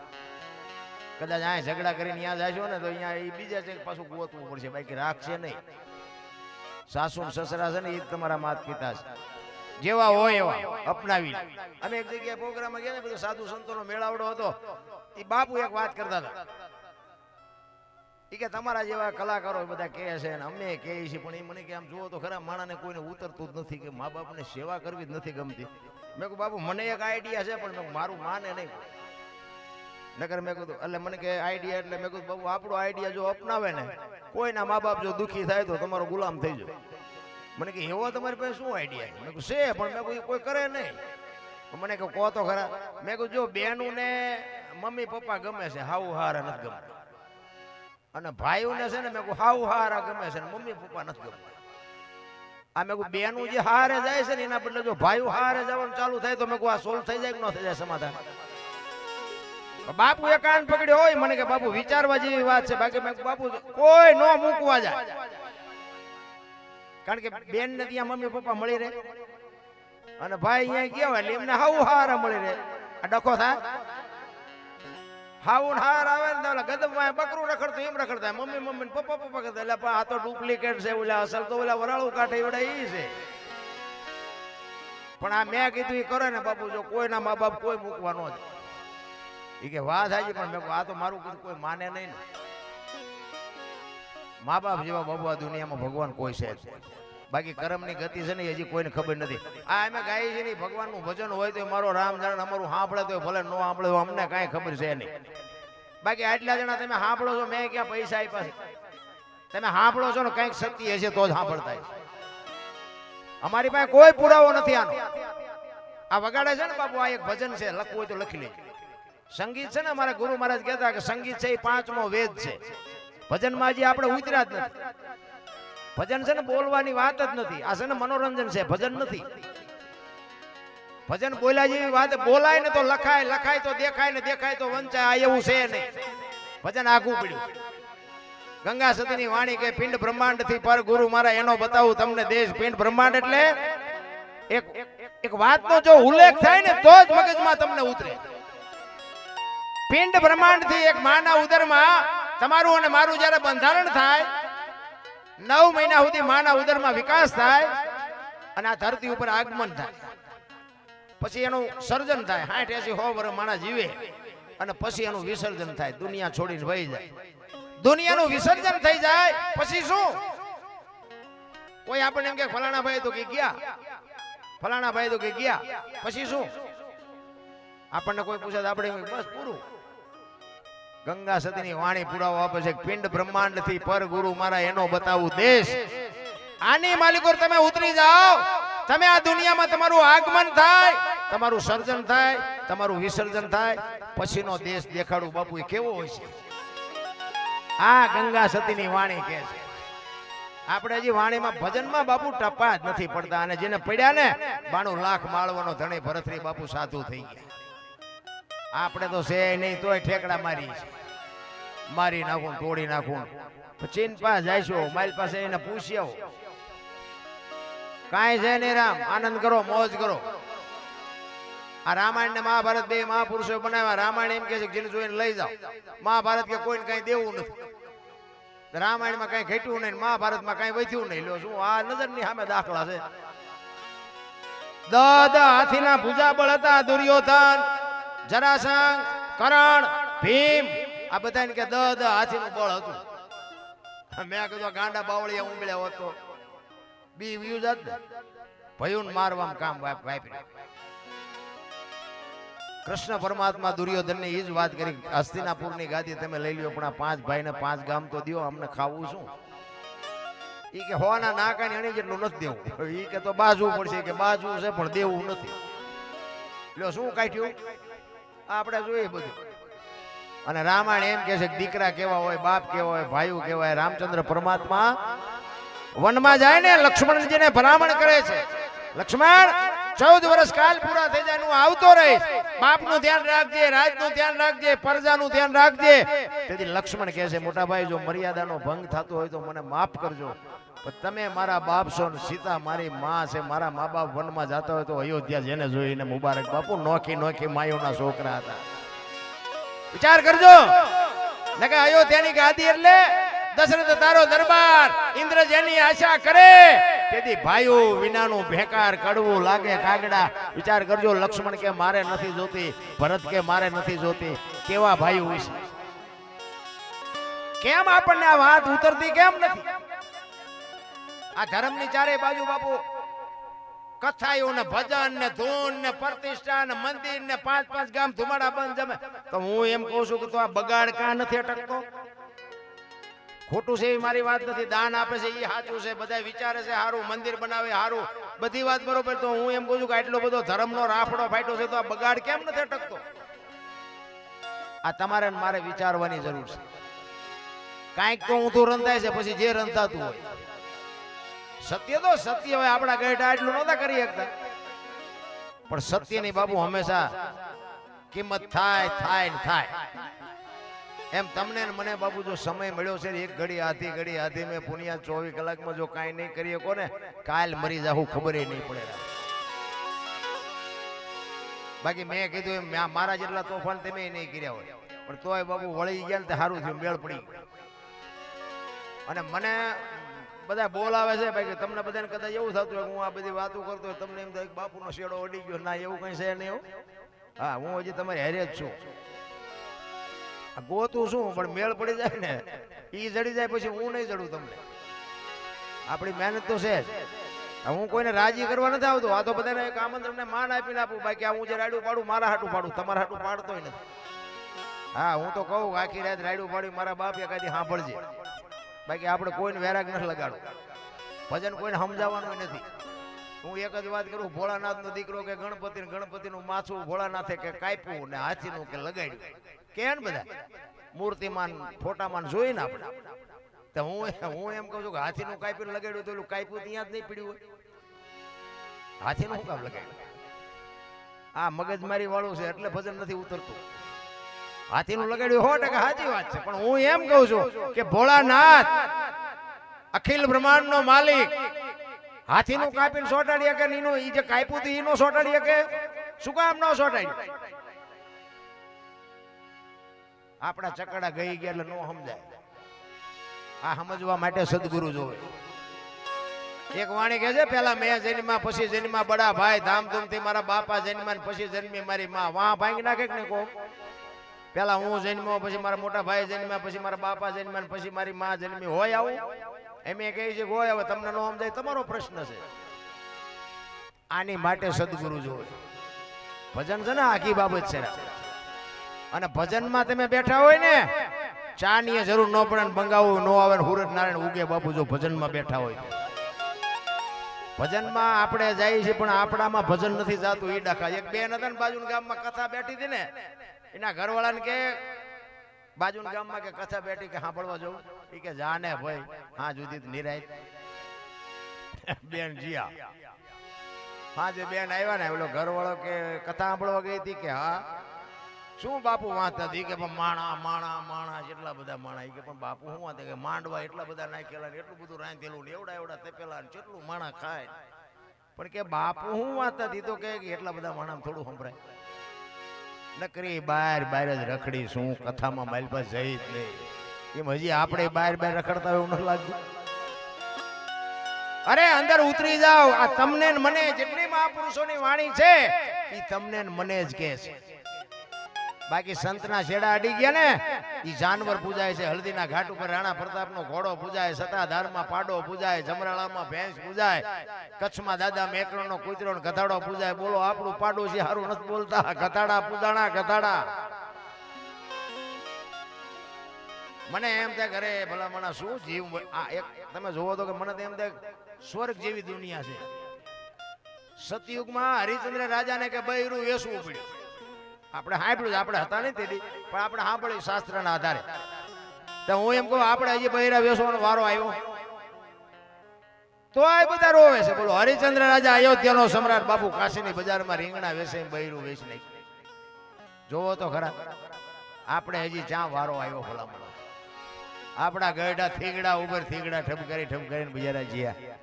કદાચ અહીંયા ઝઘડા કરીને ત્યાં જશો ને તો અહીંયા એ બીજા છે પાછું ગોતવું પડશે બાકી રાખશે નહીં. સાસુ સસરા છે ને એ જ તમારા માતા પિતા છે. જેવા હોય એવા અપનાવી. અમે એક જગ્યાએ પ્રોગ્રામમાં ગયા ને બધું સાધુ સંતોનો મેળાવડો હતો. એ બાપુ એક વાત કરતા હતા એ કે તમારા જેવા કલાકારો બધા કહે છે ને અમે કહીએ છીએ પણ એ મને કે આમ જુઓ તો ખરા માણાને કોઈને ઉતરતું જ નથી કે મા બાપને સેવા કરવી જ નથી ગમતી. મેં કહ્યું બાપુ મને એક આઈડિયા છે પણ મારું માને નહીં નકર. મેં કીધું એટલે મને કે આઈડિયા એટલે મેં કીધું બાપુ આપણો આઈડિયા જો અપનાવે ને કોઈના મા બાપ જો દુઃખી થાય તો તમારો ગુલામ થઈ જાય. મને કે એવો તમારી પાસે શું આઈડિયા? મેં કહ્યું છે પણ મેં કહ્યું કોઈ કરે નહીં. મને કહું કહો તો ખરા. મેં કહ્યું જો બેનું ને મમ્મી પપ્પા ગમે છે હાવ હારા નથી ગમતા અને ભાઈઓને છે ને મેં કહું હાવ હારા ગમે છે ને મમ્મી પપ્પા નથી ગમતા. આ મેં કહું બેનું જે હારે જાય છે ને એના બદલે જો ભાઈઓ હારે જવાનું ચાલુ થાય તો મેં કહું આ સોલ્વ થઈ જાય કે ન થઈ જાય સમાધાન? બાપુ એ કાન પકડ્યો હોય મને કે બાપુ વિચારવા જેવી વાત છે, બાકી મેં બાપુ કોઈ નો મૂકવા જાય, કારણ કે બેન ને ત્યાં મમ્મી પપ્પા મળી રહે અને ભાઈ અહીંયા ગયા હોય એટલે એમને હાવ હારા મળી રહે. આ ડખો થાય હાવ હાર આવે ને ગદમમાં બકરું રખડતું એમ રખડતા મમ્મી મમ્મી પપ્પા પપ્પા કરતા, એટલે આ તો ડુપ્લિકેટ છે, ઓલા અસલ તો ઓલા વરાળું કાઢે એવડા ઈ છે. પણ આ મેં કીધું એ કરે ને બાપુ, જો કોઈના મા બાપ કોઈ મૂકવા ન જાય. એ કે વાત હાજી, પણ મેં આ તો મારું કીધું કોઈ માને નહીં ને. મા બાપ જેવા બાબુ આ દુનિયામાં ભગવાન કોઈ છે, બાકી કર્મની ગતિ છે ને હજી કોઈને ખબર નથી. આ અમે ગાઈ છે ને ભગવાનનું ભજન હોય તો મારો રામ જાણ અમારું સાંભળે તો ભલે ન સાંભળે તો અમને કાંઈ ખબર છે નહીં. બાકી આટલા જણા તમે સાંભળો છો, મેં ક્યાં પૈસા આપ્યા છે? તમે સાંભળો છો ને કંઈક શક્તિ હશે તો જ સાંભળતા હશે. અમારી પાસે કોઈ પુરાવો નથી આનો. આ વગાડે છે ને બાપુ, આ એક ભજન છે, લખવું હોય તો લખી લેજો. સંગીત છે ને અમારા ગુરુ મહારાજ કહેતા કે સંગીત છે એ 5મો વેદ છે. ભજનમાં હજી આપણે ઉતર્યા જ નથી. ભજન છે ને બોલવાની વાત જ નથી, આ છે ને મનોરંજન છે, ભજન નથી. ભજન બોલ્યા જેવી વાત, બોલાય ને તો લખાય, લખાય તો દેખાય ને દેખાય તો વંચાય, આ એવું છે નહીં. ભજન આઘું પડ્યું. ગંગા સતીની વાણી કે પિંડ બ્રહ્માંડ થી પર ગુરુ મારા એનો બતાવું તમને દેશ. પિંડ બ્રહ્માંડ એટલે એક વાતનો જો ઉલ્લેખ થાય ને તો જ મગજમાં તમને ઉતરે. પિંડ બ્રહ્માંડ થી એક માના ઉદરમાં તમારું અને મારું જ્યારે બંધારણ થાય, 9 મહિના સુધી માના ઉદરમાં વિકાસ થાય અને આ ધરતી ઉપર આગમન થાય, પછી એનું સર્જન થાય, 60-80 વર્ષ માણા જીવે અને પછી એનું વિસર્જન થાય, દુનિયા છોડીને વહી જાય. દુનિયાનું વિસર્જન થઈ જાય પછી શું? કોઈ આપણને એમ કે ફલાણા ભાઈ તો કે ગયા, ફલાણા ભાઈ તો કે ગયા, પછી શું? આપણને કોઈ પૂછે તો આપણે બસ પૂરું. ગંગા સતીની વાણી પુરાવો આપે છે, પિંડ બ્રહ્માંડ થી પર ગુરુ મારા એનો બતાવું દેશ. આની માલિકો તમે ઉતરી જાઓ, તમે આ દુનિયામાં તમારું આગમન થાય, તમારું સર્જન થાય, તમારું વિસર્જન થાય, પછીનો દેશ દેખાડું બાપુ એ કેવો હોય છે. આ ગંગા સતીની વાણી કહે છે. આપણે હજી વાણીમાં ભજનમાં બાપુ ટપા જ નથી પડતા, અને જેને પડ્યા ને 92 લાખ માળવાનો ધણી ભરતરી બાપુ સાધુ થઈ ગયા. આપણે તો છે નહીં તોય ઠેકડા મારી નાખું, તોડી નાખું. ચીન પાસે જઈશું, મારી પાસે એને પૂછી આવો, કાંઈ છે નહીં રામ, આનંદ કરો, મોજ કરો. આ રામાયણ ને મહાભારત બે મહાપુરુષો બનાવ્યા. રામાયણ એમ કે છે જેને જોઈને લઈ જાઓ, મહાભારત કે કોઈને કઈ દેવું નથી. રામાયણમાં કઈ ઘટ્યું નહીં, મહાભારતમાં કઈ વધ્યું નહીં. લો શું આ નજરની સામે દાખલા છે. 10 હાથીના ભુજાબળ હતા, દુર્યોધન, જરાસંઘ, કર્ણ, ભીમ, આ બધાને કે 10 હાથીનું બળ હતું. મેં કીધું ગાંડા બાવળિયા ઉંબળ્યા હોત તો બી વ્યૂ જાત ને, ભયુન મારવામાં કામ વાપર્યું. કૃષ્ણ પરમાત્મા દુર્યોધનની એ જ વાત કરી, હસ્તિનાપુરની ગાદી તમે લઈ લ્યો, પણ આ 5 ભાઈને 5 ગામ તો દો, અમને ખાવું શું? ઈ કે હોના નાકા એની જેટલું નથી દેવું. ઈ કે તો બાજવું પડશે, કે બાજવું છે પણ દેવું નથી. લ્યો શું કાઢ્યું આપણે જોઈએ બધું. અને રામાયણ એમ કે છે કે દીકરા કેવા હોય, બાપ કેવા હોય, ભાઈઓ કેવા હોય. રામચંદ્ર પરમાત્મા વનમાં જાય ને લક્ષ્મણજીને ભલામણ કરે છે, લક્ષ્મણ 14 વર્ષ કાલ પૂરા થઈ જાય, હું આવતો રહીશ, બાપનું ધ્યાન રાખજે, રાજનું ધ્યાન રાખજે, પ્રજાનું ધ્યાન રાખજે. તેથી લક્ષ્મણ કહે છે, મોટા ભાઈ જો મર્યાદાનો ભંગ થતો હોય તો મને માફ કરજો, પણ તમે મારા બાપ છો ને સીતા મારી માં છે, મારા મા બાપ વનમાં જતા હોય તો અયોધ્યા જેને જોઈને મુબારક. બાપુ નોખી માયોના છોકરા હતા, વિચાર કરજો. ને કે અયોધ્યાની ગાદી એટલે દશરથ તારો દરબાર, ઇન્દ્ર જેની આશા કરે તેથી ભાઈઓ વિનાનું ભેકાર કડવું લાગે કાગડા. વિચાર કરજો, લક્ષ્મણ કે મારે નથી જોતી, ભરત કે મારે નથી જોતી, કેવા ભાઈઓ વિશે. કેમ આપણને આ વાત ઉતરતી કેમ નથી? આ ધર્મની ચારે બાજુ બાપુ કથાઓ ને ભજન ને ધૂન ને પ્રતિષ્ઠા ને મંદિર ને 5-5 ગામ ધુમાડા બંધ જમે. તો હું એમ કહું છું કે તો આ બગાડ કાં નથી અટકતો? ખોટું છે એ મારી વાત નથી, દાન આપે છે એ સાચું છે, બધા વિચારે છે સારું, મંદિર બનાવે સારું, બધી વાત બરોબર. તો હું એમ કહું છું કે આટલો બધો ધર્મનો રાફડો ફાટ્યો છે તો આ બગાડ કેમ નથી અટકતો? આ તમારે મારે વિચારવાની જરૂર છે. કાંઈક તો ઊંધું રંધાય છે, પછી જે રંધાતું હોય સત્ય તો સત્ય હોય. આપણા ગઢા એટલું નહોતા કરી શકતા, પણ સત્યની બાબુ હંમેશા કિંમત થાય થાય ને થાય. એમ તમને ને મને બાપુ જો સમય મળ્યો છે એક ઘડી આધી મેં પુનિયા 24 કલાકમાં જો કાંઈ નહીં કરી શકો ને કાલ મરી જાઉં ખબર નહીં પડે. બાકી મેં કીધું એમ મારા જેટલા તોફાન તમે નહીં કર્યા હોય પણ તોય બાપુ વળી ગયા ને સારું થયું, મેળ પડી. અને મને બધા બોલાવે છે ભાઈ તમને બધાને કદાચ એવું થતું હોય હું આ બધી વાતો કરતો હોય તમને એમ થાય બાપુનો શેડો અડી ગયો. ના એવું કઈ છે નહીં. હા હું હજી તમારી હારે જ છું. ગોતું શું પણ મેળ પડી જાય ને ઈ જડી જાય પછી હું નહીં જડું તમને. આપણી મહેનત તો છે જ. હું કોઈને રાજી કરવા નથી આવતો. આ તો બધાને એક આમંત્રણ ને માન આપીને આપું. બાકી આ હું જે રાયડું પાડું મારા હાટું પાડું, તમારા હાટું પાડતોય નથી. હા હું તો કહું આખી રાત રાયડું પાડી મારા બાપ એકાદી સાંભળજે. બાકી આપણે કોઈને વેરાગ નથી લગાડવું. ભજન કોઈને સમજાવવાનું નથી. હું એક જ વાત કરું, ભોળાનાથ નો દીકરો કે ગણપતિ નું માથું ભોળાનાથે કે કાપ્યું ને હાથીનું કે લગાડ્યું કે ને બધા મૂર્તિમાન ફોટામાન જોઈ ને આપણે. તો હું એમ કહું છું કે હાથીનું કાપ્યું લગાડ્યું તો એલું કાપ્યું ત્યાં જ નહીં પીડ્યું હોય. હાથીનું શું કામ લગાડ્યું? આ મગજમારી વાળું છે એટલે ભજન નથી ઉતરતું. હાથીનું લગાડ્યું 100% સાચી વાત છે. પણ હું એમ કહું છું કે ભોળાનાથ અખિલ બ્રહ્માંડ નો માલિક હાથીનું કાપીને સોટાડી કે એનું ઈ જે કાપ્યું હતું એનો સોટાડી કે શું કામ ન સોટાડ્યું? આપણા ચકડા ગઈ ગયા એટલે નો સમજાય. આ સમજવા માટે સદગુરુ જોવે. એક વાણી કહે છે પેલા મેં જન્મ્યા પછી જન્મ્યા બડા ભાઈ ધામધૂમથી મારા બાપા જન્મ્યા પછી જન્મી મારી માં. વાહ ભાંગી નાખે કે નહીં કહો? પેલા હું જન્મ્યો પછી મારા મોટા ભાઈ જન્મ્યા પછી મારા બાપા જન્મ્યા પછી મારી માં જન્મી. હોય આવું એમ કહે છે હોય. હવે તમને ન સમજાય તમારો પ્રશ્ન છે. આની માટે સદગુરુ જોવે. ભજન છે ને આખી બાબત છે. અને ભજનમાં તમે બેઠા હોય ને ચા ની જરૂર ન પડે ને બંગાવું ન આવે હુરત નારાયણ ઉગે બાપુ જો ભજનમાં બેઠા હોય. ભજનમાં આપણે જઈએ છીએ પણ આપણામાં ભજન નથી જાતું. ઈ ડાખા એક બેન હતા ને બાજુના ગામમાં કથા બેઠી હતી ને એના ઘરવાળાને કે બાજુના ગામમાં કે કથા બેઠી કે સાંભળવા જવું. એ કે જાને ભાઈ હા જુદી નિરાય બેન જીયા. હા જે બેન આવ્યા ને ઓલો ઘરવાળો કે કથા સાંભળવા ગઈ હતી કે હા શું બાપુ વાત હતી કે માણા માણા માણા જેટલા બધા માણા. કે પણ બાપુ શું વાત કે માંડવા એટલા બધા નાખેલા ને એટલું બધું રાંધેલું ને એવડા તપેલા ને કેટલું માણા ખાય. પણ કે બાપુ શું વાત હતી તો કે એટલા બધા માણા થોડું સંભળાય. નકરી બાર જ રખડી શું કથામાં મારી પાસે જઈ જ નહીં. એમ હજી આપણે બાર રખડતા હોય એવું ન લાગતું? અરે અંદર ઉતરી જાઓ. આ તમને મને જેટલી મહાપુરુષોની વાણી છે એ તમને મને જ કહે છે. બાકી સંતના છેડા અડી ગયા ને ઈ જાનવર પૂજાય છે. હલ્દીના ઘાટ ઉપર રાણા પ્રતાપનો ઘોડો પૂજાય, સતાધારમાં પાડો પૂજાય, જમરાળામાં ભેંસ પૂજાય, કચ્છમાં દાદા મેકરણનો કૂતરો ને ગધાડો પૂજાય. બોલો આપણું પાડોશી હારું નથી બોલતા ગધાડા પૂજાણા ગધાડા. મને એમ થાય ઘરે ભલા મને શું જીવ આ એક તમે જોવો તો કે મને તો એમ થાય સ્વર્ગ જેવી દુનિયા છે. સતયુગમાં હરિચંદ્ર રાજાને કે બૈરું વેસવું પડ્યું. આપણે સાંભળ્યું આપણે હતા નહીં તેથી પણ આપણે સાંભળ્યું શાસ્ત્રના આધારે. તો હું એમ કહું આપણે હજી બૈરા વેસવાનો વારો આવ્યો તો આ બધા રોવે છે. બોલો હરિચંદ્ર રાજા અયોધ્યાનો સમ્રાટ બાપુ કાશીની બજારમાં રીંગણા વેસે બૈરું વેચ નહીં. જોવો તો ખરા આપણે હજી ચા વારો આવ્યો ભલામણ. આપણા ગઢા થીગડા ઉપર થીગડા ઠપકારીને બજારા જીયા.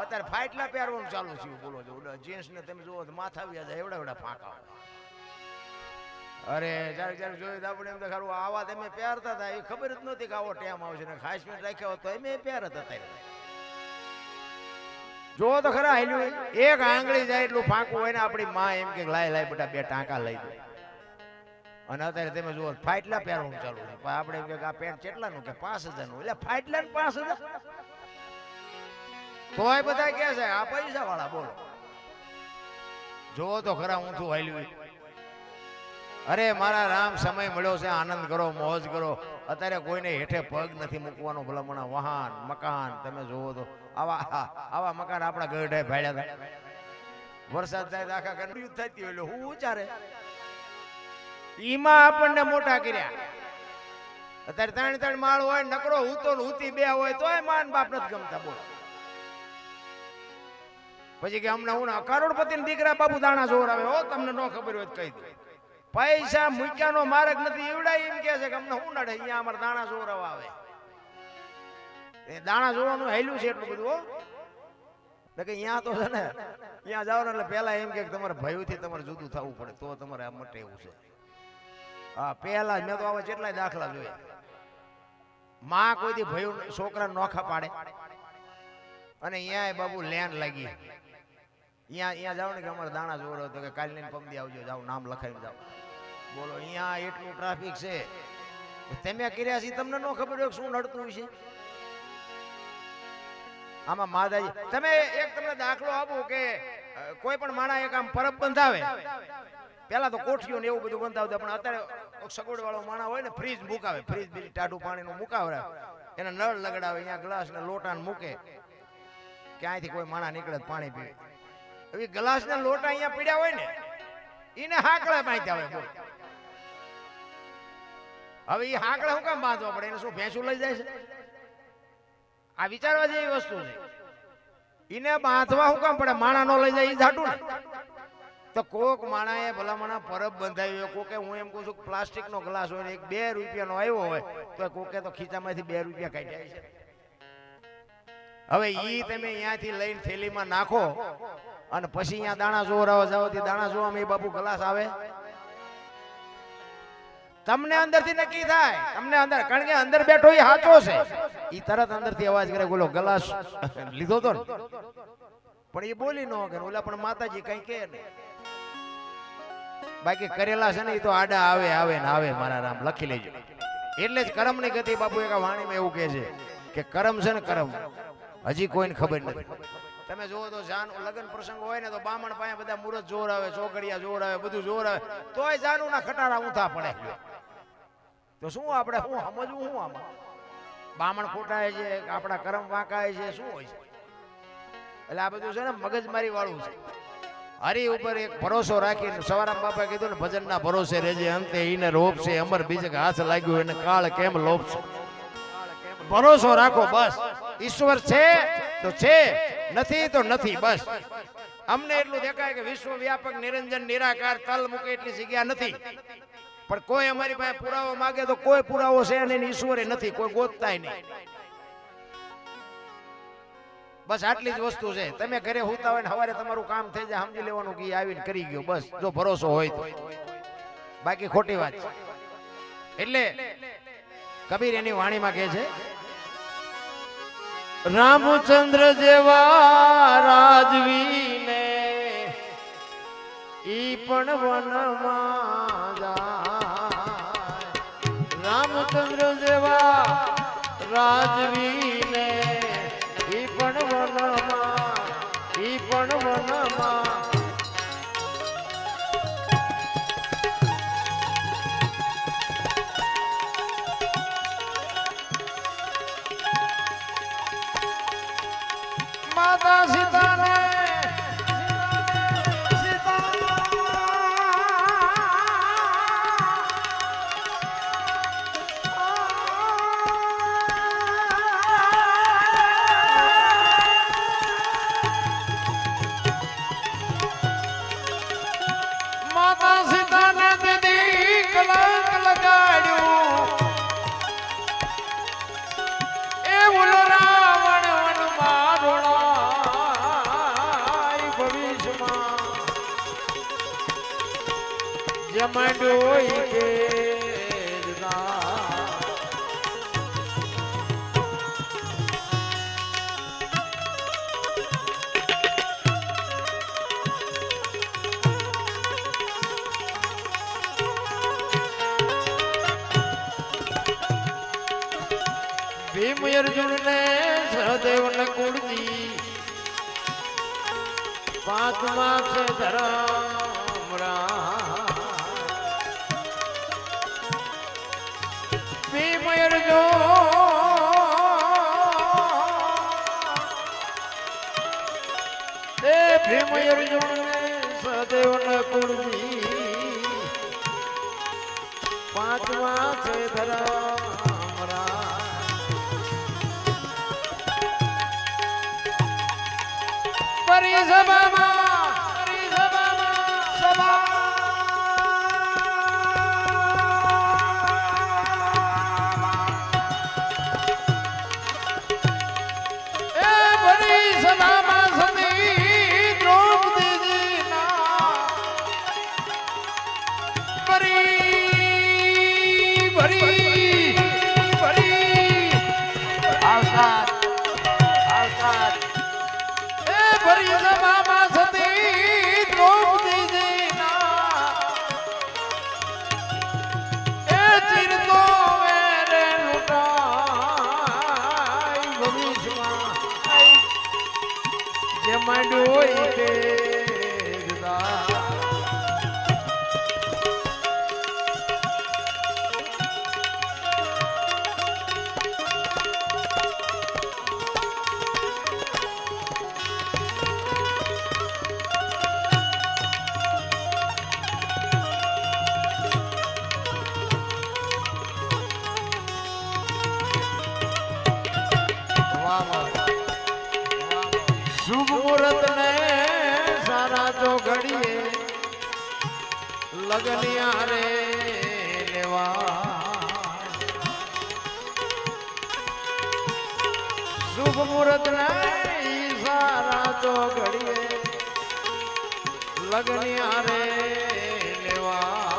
અત્યારે ફાટલા પહેરવાનું ચાલુ થયું. બોલો જેન્ટ્સ ને તમે જોવો તો માથા વ્યા જાય એવડા ફાંકા. અરે જયારે જોયું આપણે એમ તો ખરું આવા તમે પહેરતા હતા એ ખબર જ નહોતી કે આવો ટેમ આવશે ને ખાસ પેન્ટ રાખ્યો હતો એમ પહેરતા હતા. જોવો તો ખરા હેલ્યું એક આંગળી જાય એટલું ફાંકું હોય ને આપણી માં એમ કે લાય બેટા બે ટાંકા લઈ દે. અને અત્યારે તમે જુઓ ફાટલા પહેરવાનું ચાલુ છે. આપણે એમ કે આ પેન્ટ કેટલાનું કે 5000 નું. એટલે ફાટલા 5000 તોય બધા કે છે આ પૈસા વાળા. બોલો જોવો તો ખરા હું છું હાલ્યું. અરે મારા રામ સમય મળ્યો છે આનંદ કરો મોજ કરો. અત્યારે કોઈને હેઠે પગ નથી મૂકવાનો. ભલામણા વાહન મકાન તમે જોવો તો આવા મકાન આપણા ગઢે ભાડ્યા હતા. વરસાદ થાય આખા કંડ્યું થતી હોય હું ઉચારે ઈમાં આપણને મોટા કર્યા. અત્યારે 3 માળ હોય નકરો હું તો હુતી બે હોય તોય માન બાપ નથી ગમતા. બોલો પછી કે અમને હું કરોડપતિ દીકરા બાપુ દાણા જોર આવે હો, તમને ન ખબર હોય કહી દે. પૈસા મૂક્યાનો માર્ગ નથી એવડા એમ કે છે કે અમને શું નડે, અહીંયા અમારે દાણા જોર આવે. એ દાણા જોવાનું હેલું છે એટલું બધું હો. કે અહીંયા તો છે ને, અહીંયા જાઓ ને એટલે પેલા એમ કે તમારે ભયુંથી તમારે જુદું થવું પડે તો તમારે આ મટે એવું છે. હા પેલા મેં તો આવા કેટલાય દાખલા જોયા. માં કોઈથી ભયું છોકરા નોખા પાડે અને અહીંયા બાબુ લેન લાગી. અહીંયા જાઓ ને કે અમારે દાણા જોડો તો કે કાલ લઈને પમદી આવજો, જાઓ નામ લખાઈને જાઓ. બોલો અહીંયા એટલું ટ્રાફિક છે, તમે કર્યા છે તમને ન ખબર હોય શું નડતું છે આમાં. માતાજી તમે એક તમને દાખલો આપો કે કોઈ પણ માણસ એક આમ પરબ બંધાવે, પેલા તો કોઠીઓ ને એવું બધું બંધાવતા, પણ અત્યારે સગવડ વાળો માણસ હોય ને ફ્રીજ મુકાવે, ફ્રીજ બીજી ટાઢું પાણીનું મુકાવે, એને નળ લગડાવે, અહીંયા ગ્લાસ ને લોટા મૂકે, ક્યાંયથી કોઈ માણસ નીકળે પાણી પીવે. હવે ગ્લાસ ને લોટા અહીંયા પીડ્યા હોય ને એને હાકડા બાંધ્યા હોય. હવે એ હાકડા શું કામ બાંધવા પડે? એને શું ભેંસું લઈ જાય છે? આ વિચારવા જેવી વસ્તુ છે. એને બાંધવા શું કામ પડે? માણા નો લઈ જાય એ જાટું ને. તો કોક માણાએ ભલા માણા પરબ બંધાવી હોય, કોકે હું એમ કહું છું પ્લાસ્ટિક નો ગ્લાસ હોય ને એક 2 રૂપિયાનો આવ્યો હોય તો કોકે તો ખીચામાંથી 2 રૂપિયા કાઢ્યા છે. હવે ઈ તમે અહીંયાથી લઈને થેલીમાં નાખો અને પછી અહીંયા દાણા જોરાવા જાવ, દાણા જોવામાં એ બાપુ ગ્લાસ આવે? તમને અંદરથી નક્કી થાય, તમને અંદર, કારણ કે અંદર બેઠો એ સાચો છે, ઈ તરત અંદરથી અવાજ કરે બોલો ગ્લાસ લીધો તો ને, પણ એ બોલી ન કે ઓલા પણ માતાજી કઈ કે નહીં. બાકી કરેલા છે ને એ તો આડા આવે આવે ને આવે. મારા રામ લખી લેજો. એટલે જ કર્મ ની ગતિ બાપુ એક વાણીમાં એવું કહે છે કે કર્મ છે ને કર્મ હજી કોઈને ખબર નથી. તમે જોવો તો લગ્ન પ્રસંગ હોય ને તો બામણ પાસે બધા મુરત જોર આવે, ચોકડિયા જોર આવે, બધું જોર આવે, તોય જાનું ના ખટારા ઊંધા પડે. તો શું આપણે શું સમજવું? શું આમાં બામણ ખોટાય છે, આપણા કર્મ વાંકાય છે, શું હોય છે? એટલે આ બધું છે ને મગજમારી વાળું છે. હરી ઉપર એક ભરોસો રાખીને સવારામ બાપા કીધું ને ભજન ના ભરોસે રહેજે, અંતે ઈને રોપ છે અમર બીજે હાથ લાગ્યું એને કાળ કેમ લોપ છે. ભરોસો રાખો બસ. ઈશ્વર છે તો છે, નથી તો નથી બસ. અમને એટલું દેખાય કે વિશ્વ વ્યાપક નિરંજન નિરાકાર તલ મૂકે એટલી જગ્યા નથી, પણ કોઈ અમારી પાસે પુરાવો માગે તો કોઈ પુરાવો છે નહીં, ઈશ્વરે નથી, કોઈ ગોતતાય નહીં. બસ આટલી જ વસ્તુ છે. તમે ઘરે હોતા હોય ને સવારે તમારું કામ થઈ જાય, સમજી લેવાનું કે આવીને કરી ગયો, બસ જો ભરોસો હોય તો. બાકી ખોટી વાત છે. એટલે કબીર એની વાણીમાં કહે છે, રામચંદ્ર જેવા રાજવીને ઈ પણ વનમાં જાય. રામચંદ્ર જેવા રાજવીને ઈ પણ વનમાં, ઈ પણ વનમાં. માતા સીતાને દીદી કલંક લગાડ્યું, એવું રાવણ વનમાં રોણાય ભવિષ્યમાં જમાડોય કે ભીમ અર્જુન ને સહદેવ ને કુળજી, પાંચમા છે ધર્મ રામ. ભીમ અર્જુન એ ભીમ અર્જુન ને સહદેવ ને કુળજી, પાંચમા છે ધર્મ રામ. ભરી સભામાં સભા શુભ મુહૂર્ત ને સારા જો ઘડીએ લગનિયા રે લેવા શુભ મુહૂર્ત ને સારા જો ઘડીએ લગનિયા રે લેવા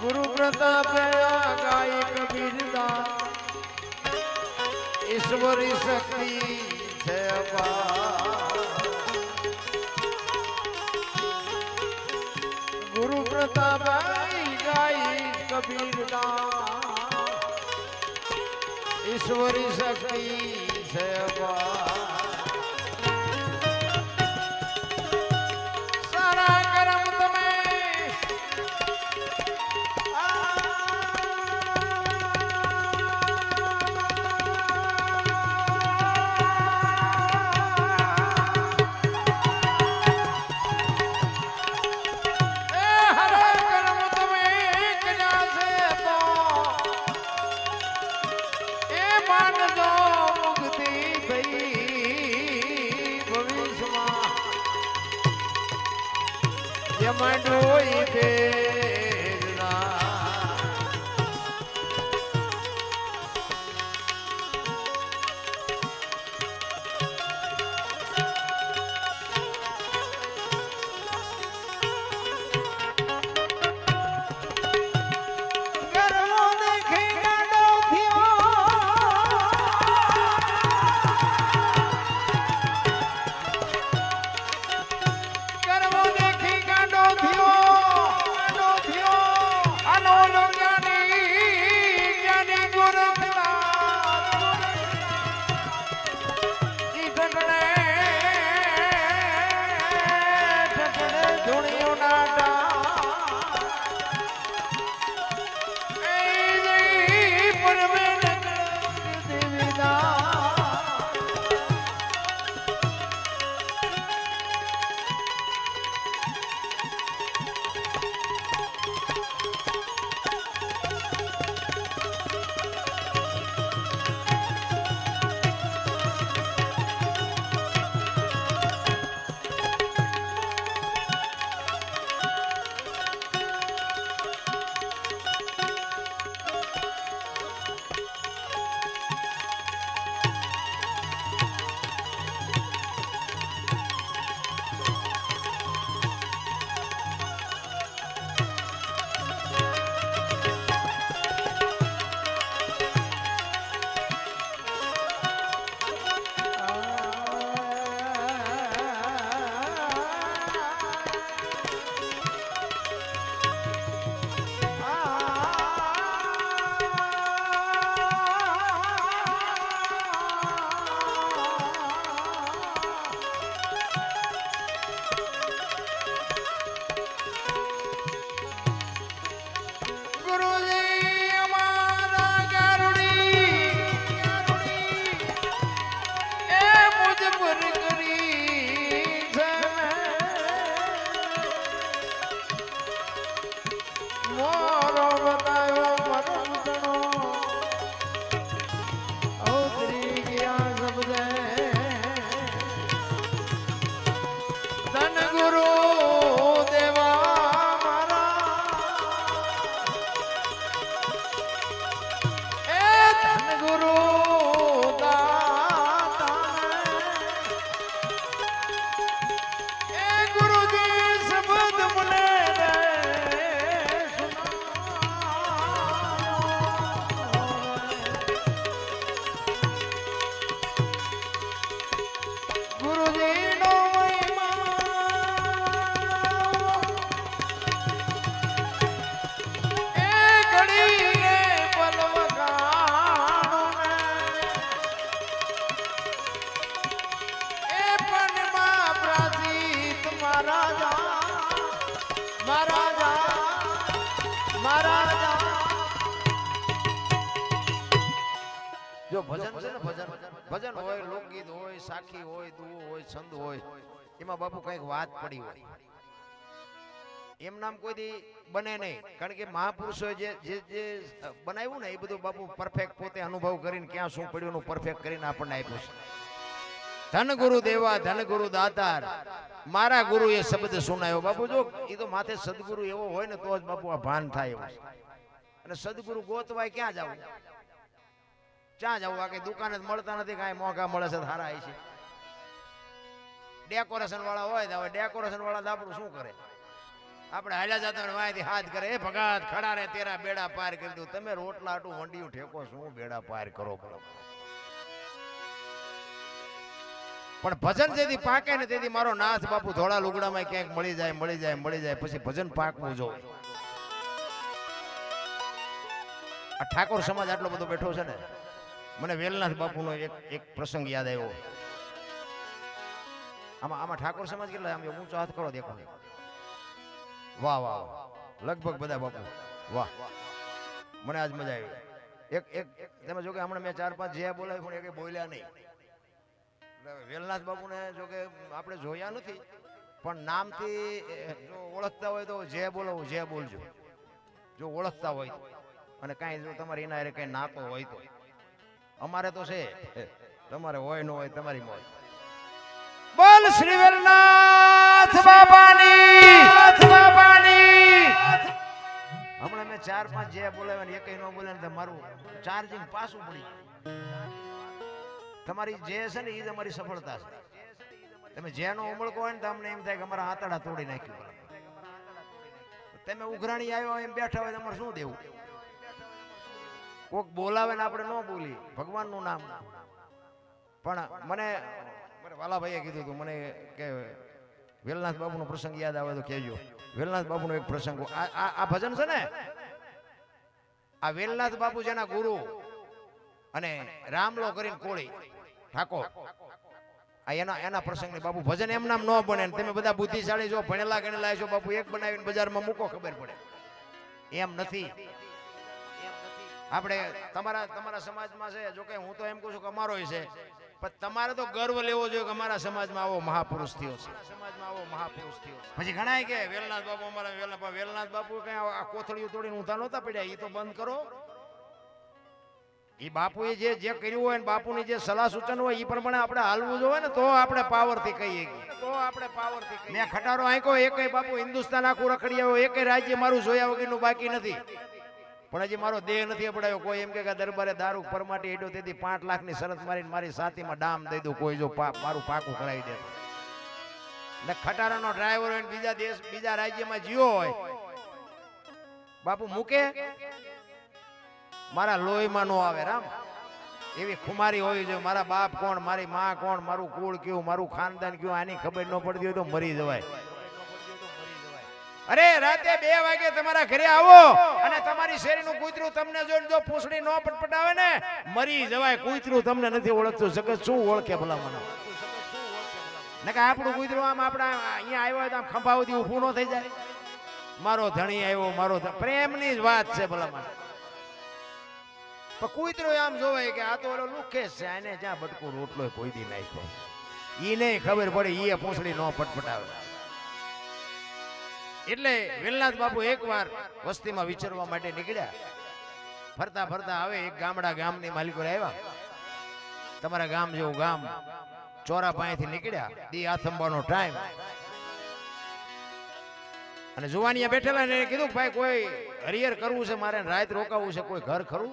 ગુરુ પ્રતાપ ગાય કબીરદા ઈશ્વરી શક્તિ છે ગુરુ પ્રતાપ ગાય કબીરદા ઈશ્વરી શક્તિ છે સારા કરમ તમે યમડોઈ તેરા ગરમો દેખે ગાડો થયો ગરમો દેખી ગાડો થયો ગાડો જો ભજન છે ને ભજન ભજન હોય લોકગીત હોય સાખી હોય દુઓ હોય છંદ હોય એમાં બાપુ કઈક વાત પડી હોય એમ નામ કોઈ દી બને નહીં કારણ કે મહાપુરુષોએ જે જે જે બનાવ્યું ને એ બધું બાપુ પરફેક્ટ પોતે અનુભવ કરીને ક્યાં શું પડ્યું એનું પરફેક્ટ કરીને આપણને આપ્યું છે ધન ગુરુ દેવા ધન ગુરુ દાતાર મારા ગુરુ એ શબ્દ સુનાયો બાપુ જો એ તો માથે સદગુરુ એવો હોય ને તો જ બાપુ આ ભાન થાય એવું અને સદગુરુ ગોતવાય ક્યાં જવું ક્યાં જવું આ કઈ દુકાન જ મળતા નથી કાંઈ મોંઘા મળે છે સારા છે ડેકોરેશન વાળા હોય તો હવે ડેકોરેશન વાળા આપણું શું કરે આપણે હાલ્યા જતા હોય વાયથી હાથ કરે એ ભગાત ખડા રે તેરા બેડા પાર કરી દઉં તમે રોટલા આટું વંડિયું ઠેકો શું બેડા પાર કરો પણ ભજન જેથી પાકે ને તેથી મારો નાથ બાપુ ધોળા લુગડામાં ક્યાંક મળી જાય પછી ભજન પાકવું જો આ ઠાકોર સમાજ આટલો બધો બેઠો છે ને મને વેલનાથ બાપુનો એક પ્રસંગ યાદ આવ્યો આમાં ઠાકોર સમાજ કેટલા આમ ઊંચો હાથ કરો દેખો વાહ વાહ લગભગ બધા બાપુ વાહ મને આજ મજા આવી એક તમે જો કે હમણાં મેં 4-5 જે બોલાવ્યું પણ એક બોલ્યા નહીં વેલનાથ બાપુને જો કે આપણે જોયા નથી પણ નામથી જો ઓળખતા હોય તો જે બોલવું જે બોલજો જો ઓળખતા હોય અને કાંઈ જો તમારે એના હારે કંઈ નાતો હોય તો અમારે તો છે તમારે હોય ન હોય તમારી મોજ બોલ શ્રી વેલનાથ બાપાની હમણાં મેં 4-5 જે બોલાવ્યા ને એકય ન બોલે ને મારું ચાર્જિંગ પાછું પડી તમારી જે છે ને એ જ અમારી સફળતા છે તમે જેનો ઉમળકો હોય ને તમને એમ થાય કે અમારા આતડા તોડી નાખ્યું તમે ઉઘરાણી આવ્યો એમ બેઠા હોય તમારે શું દેવું કોક બોલાવે ને આપણે ન બોલી ભગવાનનું નામ પણ મને વાલાભાઈએ કીધું હતું મને કે વેલનાથ બાપુનો પ્રસંગ યાદ આવે તો કહેજો વેલનાથ બાપુનો એક પ્રસંગ આ ભજન છે ને આ વેલનાથ બાપુ જેના ગુરુ અને રામલો કરીને કોળી ઠાકોર આ એના પ્રસંગની બાપુ ભજન એમ નામ ન બને તમે બધા બુદ્ધિશાળી જો ભણેલા ગણેલા છો બાપુ એક બનાવીને બજારમાં મૂકો ખબર પડે એમ નથી આપણે તમારા સમાજમાં છે જો કે હું તો એમ કહું છું કે અમારો છે પણ તમારે તો ગર્વ લેવો જોઈએ કે અમારા સમાજમાં આવો મહાપુરુષ થયો છે પછી ઘણા કે વેલનાથ બાપુ અમારા વેલનાથ બાપુ કઈ આ કોથળીઓ તોડીને ઊંધા નહોતા પડ્યા એ તો બંધ કરો એ બાપુએ જે કર્યું હોય ને બાપુની જે સલાહ સૂચન હોય એ પ્રમાણે આપણે હાલવું જોઈએ ને તો આપણે પાવરથી કહીએ મેં ખટારો આંકો એકય બાપુ હિન્દુસ્તાન આખું રખડી આવ્યો એકય રાજ્ય મારું જોયા વગરનું બાકી નથી પણ હજી મારો દેહ નથી અપડાયો કોઈ એમ કે દરબારે દારૂ પરમાટી હેડ્યો તેથી 5 લાખની શરત મારીને મારી સાથીમાં ડામ દઈ દઉં કોઈ જો મારું પાકું કરાવી દે ને ખટારાનો ડ્રાઈવર હોય બીજા રાજ્યમાં જીવો હોય બાપુ મૂકે મારા લોહીમાં નો આવે રામ એવી ખુમારી હોવી જોઈએ મારા બાપ કોણ મારી માં કોણ મારું કુળ કયું મારું ખાનદાન કયું આની ખબર ન પડતી હોય તો મરી જવાય અરે રાતે 2 વાગે તમારા ઘરે આવો અને તમારી શેરીનું કૂતરું તમને જોઈને જો પૂંછડી નો પટપટાવે ને મરી જવાય કૂતરું તમને નથી ઓળખતું જગત શું ઓળખે ભલા મને નકા આપણું કૂતરું આમ આપણા અહીંયા આવ્યો હોય તો આમ ખંભાવથી ઊભું ન થઈ જાય મારો ધણી આવ્યો મારો પ્રેમની જ વાત છે ભલા મને પણ કૂતરો આમ જોવાય કે આ તો ઓલો લુખેશ છે આને જ્યાં બટકું રોટલો કોઈ દી નાખ્યો ઈ નહીં ખબર પડે ઈ પૂંછડી નો પટપટાવે એટલે વેલનાથ બાપુ એકવાર વસ્તીમાં વિચરવા માટે નીકળ્યા ફરતા ફરતા આવે એક ગામની માલિકો આવ્યા તમારા ગામ જેવું ગામ ચોરા પાસેથી નીકળ્યા દી આથંબાનો ટાઈમ અને જુવાનિયા બેઠેલા ને કીધું ભાઈ કોઈ હરિયર કરવું છે મારે રાત રોકાવું છે કોઈ ઘર ખરું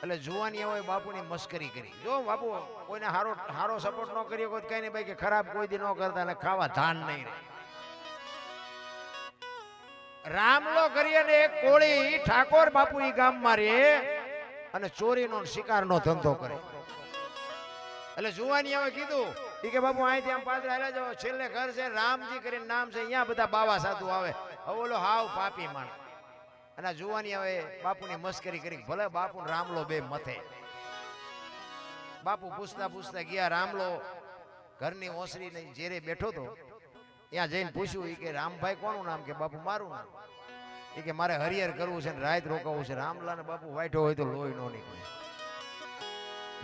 એટલે જુવાનિયા હોય બાપુની મસ્કરી કરી જો બાપુ કોઈને હારો સપોર્ટ ન કર્યો કોઈ કઈ નહીં ભાઈ કે ખરાબ કોઈ દી ન કરતા અને ખાવા ધાન નહીં રહે રામલો કરી અને એક કોળી ઠાકોર બાપુ ઈ ગામમાં રહે અને ચોરીનો શિકારનો ધંધો કરે એટલે જુવાનિયાએ કીધું કે બાપુ અહીંથી આમ પાછળ હાલ્યા જાઓ છેલ્લે ઘર છે રામજી કરીને નામ છે અહીંયા બધા બાવા સાધુ આવે હવે ઓલો હાવ પાપી માણ અને જુવાનિયાએ બાપુની મસ્કરી કરી ભલે બાપુ રામલો બે મથે બાપુ પૂછતા ગયા રામલો ઘરની ઓસરી લઈને જેરે બેઠો તો ત્યાં જઈને પૂછ્યું કે રામભાઈ કોનું નામ કે બાપુ મારું નામ કે મારે હરિયર કરવું છે ને રાત રોકાવું છે રામલાને બાપુ વાઈઠો હોય તો લોહી નો નીકળે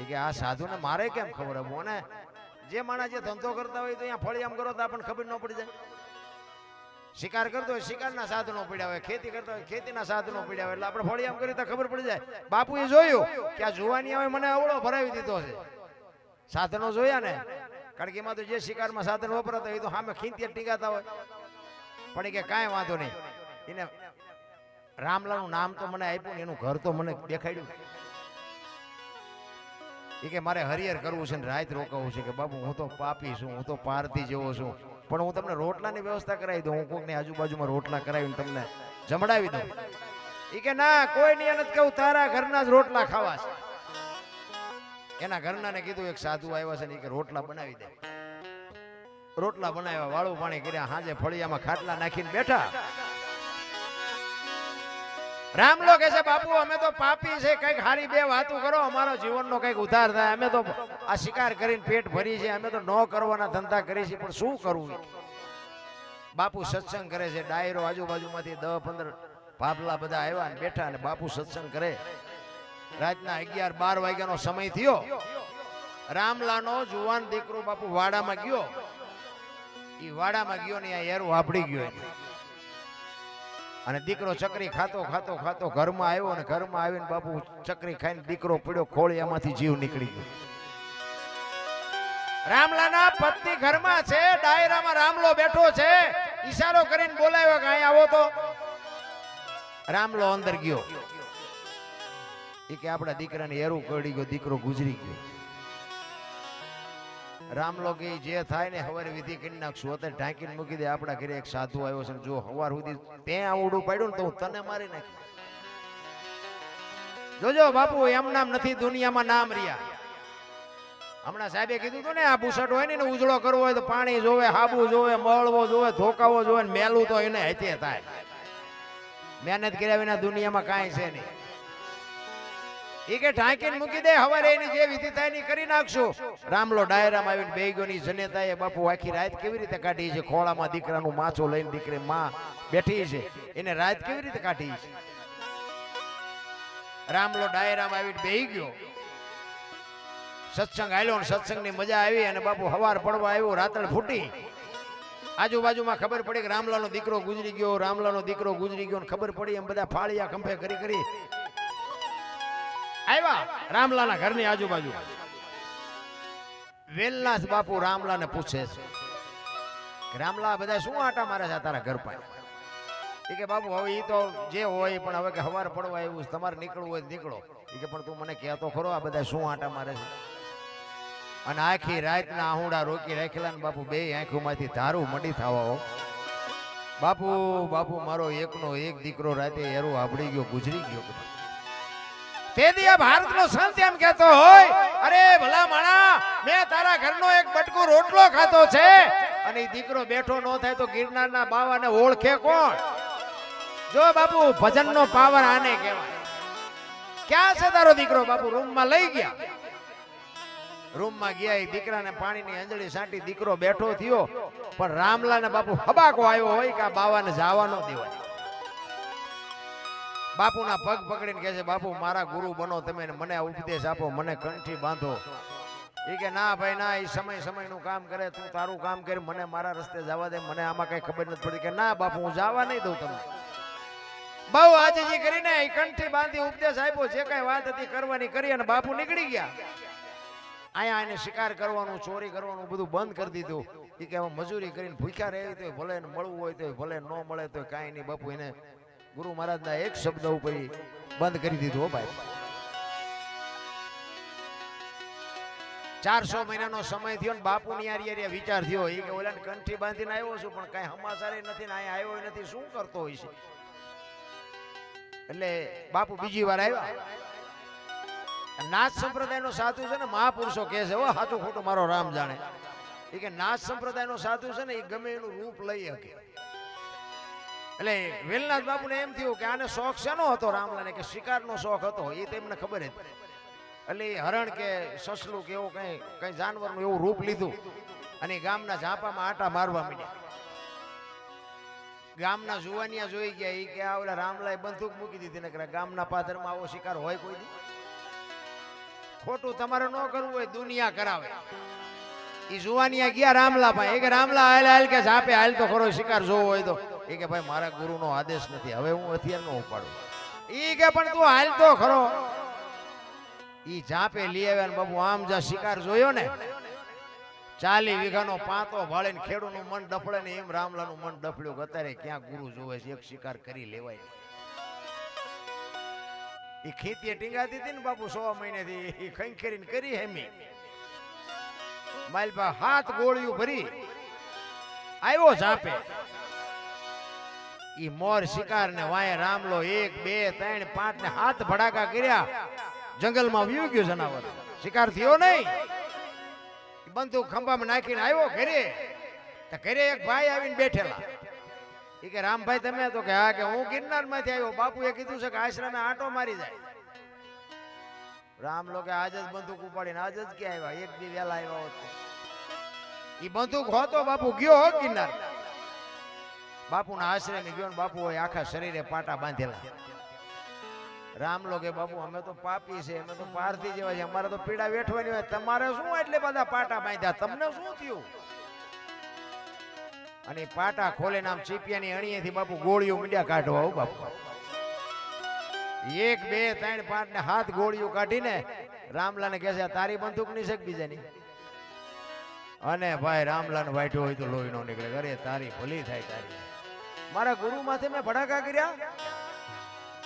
એ કે આ સાધુને મારે કેમ ખબર આપું? અને જે માણસ જે ધંધો કરતા હોય તો અહીંયા ફળિયામ કરો તો આપણને ખબર ન પડી જાય. શિકાર કરતો હોય શિકારના સાધનો પડ્યા હોય, ખેતી કરતા હોય ખેતીના સાધનો પડ્યા હોય, એટલે આપણે ફળિયામ કરી તો ખબર પડી જાય. બાપુએ જોયું કે આ જુવાની હવે મને અવળો ભરાવી દીધો છે. સાધનો જોયા ને, કારણ કે એમાં તો જે શિકારમાં સાધન વપરાતા હોય તો સામે ખીંચી ટીકાતા હોય. પણ એ કે કાંઈ વાંધો નહીં, એને રામલાનું નામ તો મને આપ્યું ને એનું ઘર તો મને દેખાડ્યું. એ કે મારે હરિહર કરવું છે ને રાત રોકાવું છે. કે બાપુ હું તો પાપી છું, હું તો પારધી જેવો છું, પણ હું તમને રોટલાની વ્યવસ્થા કરાવી દઉં. હું કોકની આજુબાજુમાં રોટલા કરાવીને તમને જમડાવી દઉં. એ કે ના, કોઈ નહીં નથી કહું, તારા ઘરના જ રોટલા ખાવા છે. એના ઘરનાને કીધું એક સાધુ આવ્યા છે ને કે રોટલા બનાવી દે. રોટલા બનાવ્યા, વાળું પાણી કર્યા, હાજે ફળિયામાં ખાટલા નાખીને બેઠા. રામલો કહે છે બાપુ અમે તો પાપી છે, કઈક હારી બે વાતું કરો, અમારો જીવનનો કઈક ઉધાર થાય. અમે તો આ શિકાર કરીને પેટ ભરી છે, અમે તો ન કરવાના ધંધા કરી છે, પણ શું કરવું? બાપુ સત્સંગ કરે છે, ડાયરો આજુબાજુમાંથી 10-15 ભાભલા બધા આવ્યા ને બેઠા ને બાપુ સત્સંગ કરે. રાતના 11-12 વાગ્યાનો સમય થયો. રામલાનો જુવાન દીકરો બાપુ વાડામાં ગયો. એ વાડામાં ગયો ને આ એરું વાપડી ગયો અને દીકરો ચકરી ખાતો ખાતો ખાતો ઘરમાં આવ્યો અને ઘરમાં આવીને બાપુ ચકરી ખાઈને દીકરો પડ્યો ખોળિયામાંથી જીવ નીકળી ગયો. રામલાના પત્ની ઘરમાં છે, ડાયરામાં રામલો બેઠો છે, ઈશારો કરીને બોલાવ્યો કે અહીં આવો તો. રામલો અંદર ગયો. એ કે આપણા દીકરાને એરું કરડી ગયો, દીકરો ગુજરી ગયો. રામલો કે જે થાય ને હવારે વિધિ કરી નાખશું, અત્યારે ઢાંકીને મૂકી દે. આપણા ઘરે એક સાધુ આવ્યો છે, જો હવાર સુધી ત્યાં આવડું પાડ્યું ને તો હું તને મારી નાખી. જોજો બાપુ એમ નામ નથી દુનિયામાં નામ રહ્યા. હમણાં સાહેબે કીધું હતું ને, આ બુસટ હોય ને ઉજળો કરવો હોય તો પાણી જોવે, હાબુ જોવે, મળવો જોવે, ધોકાવો જોવે, મેલું તો એને હાથે થાય. મહેનત કર્યા વિના દુનિયામાં કાંઈ છે નહીં. એ કે ઢાંકીને મૂકી દે, હવારે એની જે વિધિ થાય એની કરી નાખશું. રામલો ડાયરામાં આવીને બેહી ગયો. ની જનેતાએ બાપુ આખી રાત કેવી રીતે કાઢી છે? ખોળામાં દીકરાનું માછો લઈને દીકરી માં બેઠી છે, એને રાત કેવી રીતે કાઢી છે? રામલો ડાયરામાં આવીને બેહી ગયો. સત્સંગ આલ્યો ને સત્સંગની મજા આવી અને બાપુ હવાર પડવા આવ્યો, રાતળ ફૂટી. આજુબાજુમાં ખબર પડી કે રામલાનો દીકરો ગુજરી ગયો, રામલાનો દીકરો ગુજરી ગયો. ખબર પડી એમ બધા ફાળિયા ખંભે કરી કરી આવ્યા રામલાના ઘરની આજુબાજુ. વેલનાથ બાપુ રામલાને પૂછે છે, રામલા બધા શું આટા મારે છે તારા ઘર પાસે? એ કે બાપુ હવે એ તો જે હોય, પણ હવે કે હવાર પડવા આવ્યું, તમારે નીકળવું હોય નીકળો. એ કે પણ તું મને કહેતો ખરો આ બધા શું આટા મારે છે? અને આખી રાતના આહુડા રોકી રાખેલા ને બાપુ બે આંખોમાંથી ધારું મડી થવા. બાપુ બાપુ મારો એકનો એક દીકરો રાતે એરું આપડી ગયો, ગુજરી ગયો. તે દિયા ભારતનો સંત એમ કહેતો હોય, અરે ભલા માણા, મેં તારા ઘરનો એક બટકો રોટલો ખાતો છે અને ઈ દીકરો બેઠો ન થાય તો ગિરનારના બાવાને ઓળખે કોણ? જો બાપુ ભજનનો પાવર આને કહેવાય. ક્યાં છે તારો દીકરો? બાપુ રૂમમાં લઈ ગયા. રૂમમાં ગયા, એ દીકરાને પાણીની અંજળી સાંટી દીકરો બેઠો થયો. પણ રામલાને બાપુ હબાકો આવ્યો હોય કે આ બાવાને જવા ન દેવાય. બાપુના પગ પકડીને કહે છે, બાપુ મારા ગુરુ બનો તમે, મને ઉપદેશ આપો, મને કંઠી બાંધો. એ કે ના ભાઈ ના, એ સમયનું કામ કરે, તું તારું કામ કરી, મને મારા રસ્તે જવા દે, મને આમાં કઈ ખબર નથી પડતી. કે ના બાપુ હું જવા નહીં દઉં તમને. બહુ આજીજી કરીને એ કંઠી બાંધી ઉપદેશ આપ્યો, જે કઈ વાત હતી કરવાની કરી અને બાપુ નીકળી ગયા. અહીંયા એને શિકાર કરવાનું, ચોરી કરવાનું બધું બંધ કરી દીધું. એ કે મજૂરી કરીને ભૂખ્યા રહે તો ભલે મળવું હોય તો ભલે, ન મળે તો કાંઈ નહીં. બાપુ એને ગુરુ મહારાજના એક શબ્દ ઉપર બંધ કરી દીધું. ભાઈ 400 મહિનાનો સમય થયો ને બાપુની યાર વિચાર થયો. એ કે ઓલાને કંઠી બાંધીને આવ્યો છું પણ કઈ હમાસારે નથી ને અહીંયા આવ્યો નથી, શું કરતો હોય છે? એટલે બાપુ બીજી વાર આવ્યા. નાથ સંપ્રદાયનો સાધુ છે ને, મહાપુરુષો કહે છે, ઓ સાચું ખોટું મારો રામ જાણે. એ કે નાથ સંપ્રદાયનો સાધુ છે ને, એ ગમે એનું રૂપ લઈ શકે. એટલે વેલનાથ બાપુને એમ થયું કે આને શોખ શેનો હતો રામલાને? કે શિકારનો શોખ હતો. એ તેમને ખબર હતી. એટલે હરણ કે સસલું કે એવું કઈ જાનવરનું એવું રૂપ લીધું અને ગામના ઝાપામાં આટા મારવા માંડ્યા. ગામના જુવાનિયા જોઈ ગયા. એ કે આ ઓલા રામલાએ બંદૂક મૂકી દીધી ને ગામના પાદરમાં આવો શિકાર હોય કોઈ દી? ખોટું તમારે ન કરવું હોય દુનિયા કરાવે. ઈ જુવાનિયા ગયા રામલા ભાઈ, એ કે રામલા હાલ હાલ કે ઝાપે હાલ તો ખરો શિકાર જોવો હોય તો. એ કે ભાઈ મારા ગુરુનો આદેશ નથી, હવે હું હથિયાર નો ઉપાડું. ઈ કે પણ તું હાલ તો ખરો. ઈ ઝાપે લઈ આવ્યા ને બાપુ આમ જા શિકાર જોયો ને 40 વીઘાનો પાતો ભાળીને ખેડૂનું મન ડફળે ને એમ રામલાનું મન ડફળ્યું કે અત્યારે ક્યાં ગુરુ જોવે છે, એક શિકાર કરી લેવાય. એ ખેતીએ ટીંગાતી હતી ને બાપુ 100 મહિનેથી ખંખેરીને કરી હેમી માલપા 7 ગોળીઓ ભરી આવ્યો ઝાપે. ઈ મોર શિકાર ને વાય રામલો 1 2 3 5 ને 7 ભડાકા કર્યા. જંગલમાં વ્યુ ગયો જનાવર, શિકાર થયો નહીં. બંદૂક ખંભામાં નાખીને આવ્યો ઘરે. તો ઘરે એક ભાઈ આવીને બેઠેલા. એ કે રામભાઈ તમે? તો કે હા. કે હું ગિરનાર માંથી આવ્યો, બાપુએ કીધું છે કે આશ્રમે આંટો મારી જાય. રામ લોકો આજ જ બંદૂક ઉપાડીને આજ જ ક્યાં આવ્યા, એક દી વહેલા આવ્યા હોત. ઈ બંદૂક હોતો બાપુ ગયો હો ગિરનાર. બાપુના આશ્રમે ગયો ને બાપુ હોય આખા શરીરે પાટા બાંધેલા. રામ લોકો બાપુ અમે તો પાપી છે, અમે તો પારથી જેવા છે, અમારે તો પીડા વેઠવાની હોય, તમારે શું એટલે બધા પાટા બાંધ્યા, તમને શું થયું? અને પાટા ખોલીને આમ ચીપિયાની અણીએથી બાપુ ગોળીઓ મીંડ્યા કાઢવા. હો બાપુ 1 2 3 5 ને 7 ગોળીઓ કાઢીને રામલાને કહે છે તારી બંદૂક ની છે બીજાની? અને ભાઈ રામલાને વાઢ્યો હોય તો લોહી નો નીકળે. અરે તારી ભલી થાય તારી, મારા ગુરુ માથે મેં ભડાકા કર્યા.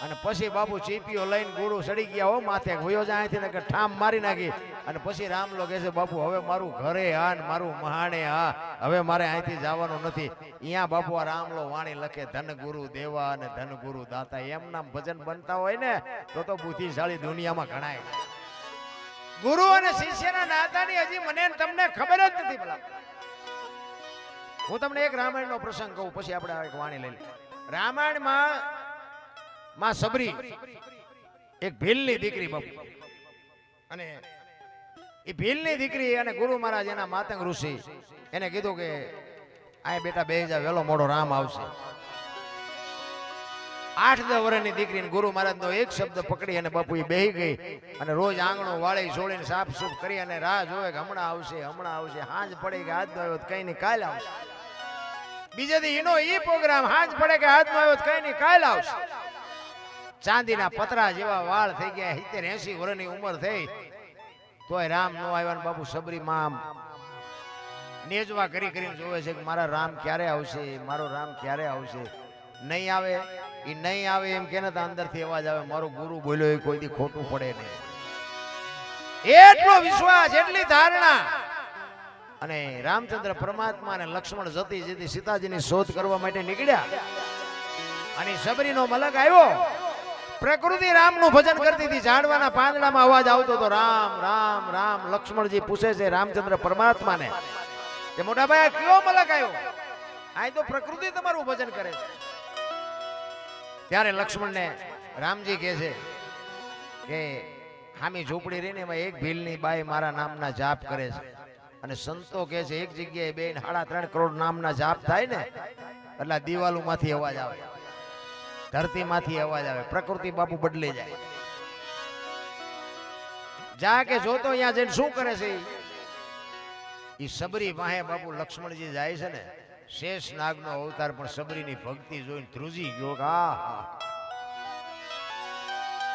અને પછી બાપુ ચીપીઓ લઈને ગુરુ સડી ગયા. હો માથે વયો જાય અહીંથી ને કે ઠામ મારી નાખી. અને પછી રામલો કહે છે બાપુ હવે મારું ઘરે હા ને મારું મહાણે હા, હવે મારે અહીંથી જવાનું નથી. અહીંયા બાપુ આ રામલો વાણી લખે ધન ગુરુ દેવા અને ધન ગુરુ દાતા. એમ નામ ભજન બનતા હોય ને તો બુદ્ધિશાળી દુનિયામાં ગણાય. ગુરુ અને શિષ્યના નાતાની હજી મને તમને ખબર જ નથી. ભલા હું તમને એક રામાયણનો પ્રસંગ કહું, પછી આપણે એક વાણી લઈ લઈએ. રામાયણમાં માં સબરી એક ભીલની દીકરી બાપુ, અને એ ભીલની દીકરી અને ગુરુ મહારાજ એના માતંગ ઋષિ એને કીધું કે આ બેટા બેહી જા, વેલો મોડો રામ આવશે. 8-10 વર્ષની દીકરીને ગુરુ મહારાજ નો એક શબ્દ પકડી અને બાપુ એ બેહી ગઈ. અને રોજ આંગણું વાળી છોડીને સાફ સુફ કરી અને રાહ જોવે કે હમણાં આવશે હમણાં આવશે. હાંજ પડે કે આજ નો આવ્યો કઈ નહીં કાલ આવશે. બીજે દી એનો ઈ પ્રોગ્રામ, હાંજ પડે કે આજ નો આવ્યો કઈ નહીં કાલ આવશે. ચાંદીના પતરા જેવા વાળ થઈ ગયા, 70-80 વર્ષની ઉંમર થઈ તોય રામ નો આવ્યા. બાપુ સબરી માં નેજવા કરી કરીને જોવે છે કે મારા રામ ક્યારે આવશે, મારો રામ ક્યારે આવશે. નહીં આવે, એ નહીં આવે એમ કે અંદરથી અવાજ આવે મારો ગુરુ બોલ્યો એ કોઈ દી ખોટું પડે નહીં. એટલો વિશ્વાસ, એટલી ધારણા. અને રામચંદ્ર પરમાત્મા અને લક્ષ્મણ જતી જતી સીતાજીની શોધ કરવા માટે નીકળ્યા. અને સબરીનો મલક આવ્યો. પ્રકૃતિ રામનું ભજન કરતી હતી. ઝાડવાના પાંદડામાં અવાજ આવતો હતો રામ રામ રામ. લક્ષ્મણજી પૂછે છે રામચંદ્ર પરમાત્માને કે મોટા ભાઈ કયો મલક આવ્યો? આ તો પ્રકૃતિ તમારું ભજન કરે છે. ત્યારે લક્ષ્મણને રામજી કહે છે કે હામી ઝૂંપડી રહીને એમાં એક ભીલની બાઈ મારા નામના જાપ કરે છે. અને સંતો કહે છે એક જગ્યાએ 2.5-3 કરોડ નામના જાપ થાય ને એટલે દિવાલોમાંથી અવાજ આવે, ધરતીમાંથી અવાજ આવે, પ્રકૃતિ બાપુ બદલી જાય. જા કે જોતો અહીંયા જઈને શું કરે છે ઈ સબરી વાહે બાપુ લક્ષ્મણજી જાય છે ને શેષ નાગનો અવતાર પણ સબરીની ભક્તિ જોઈને ધ્રુજી ગયો કે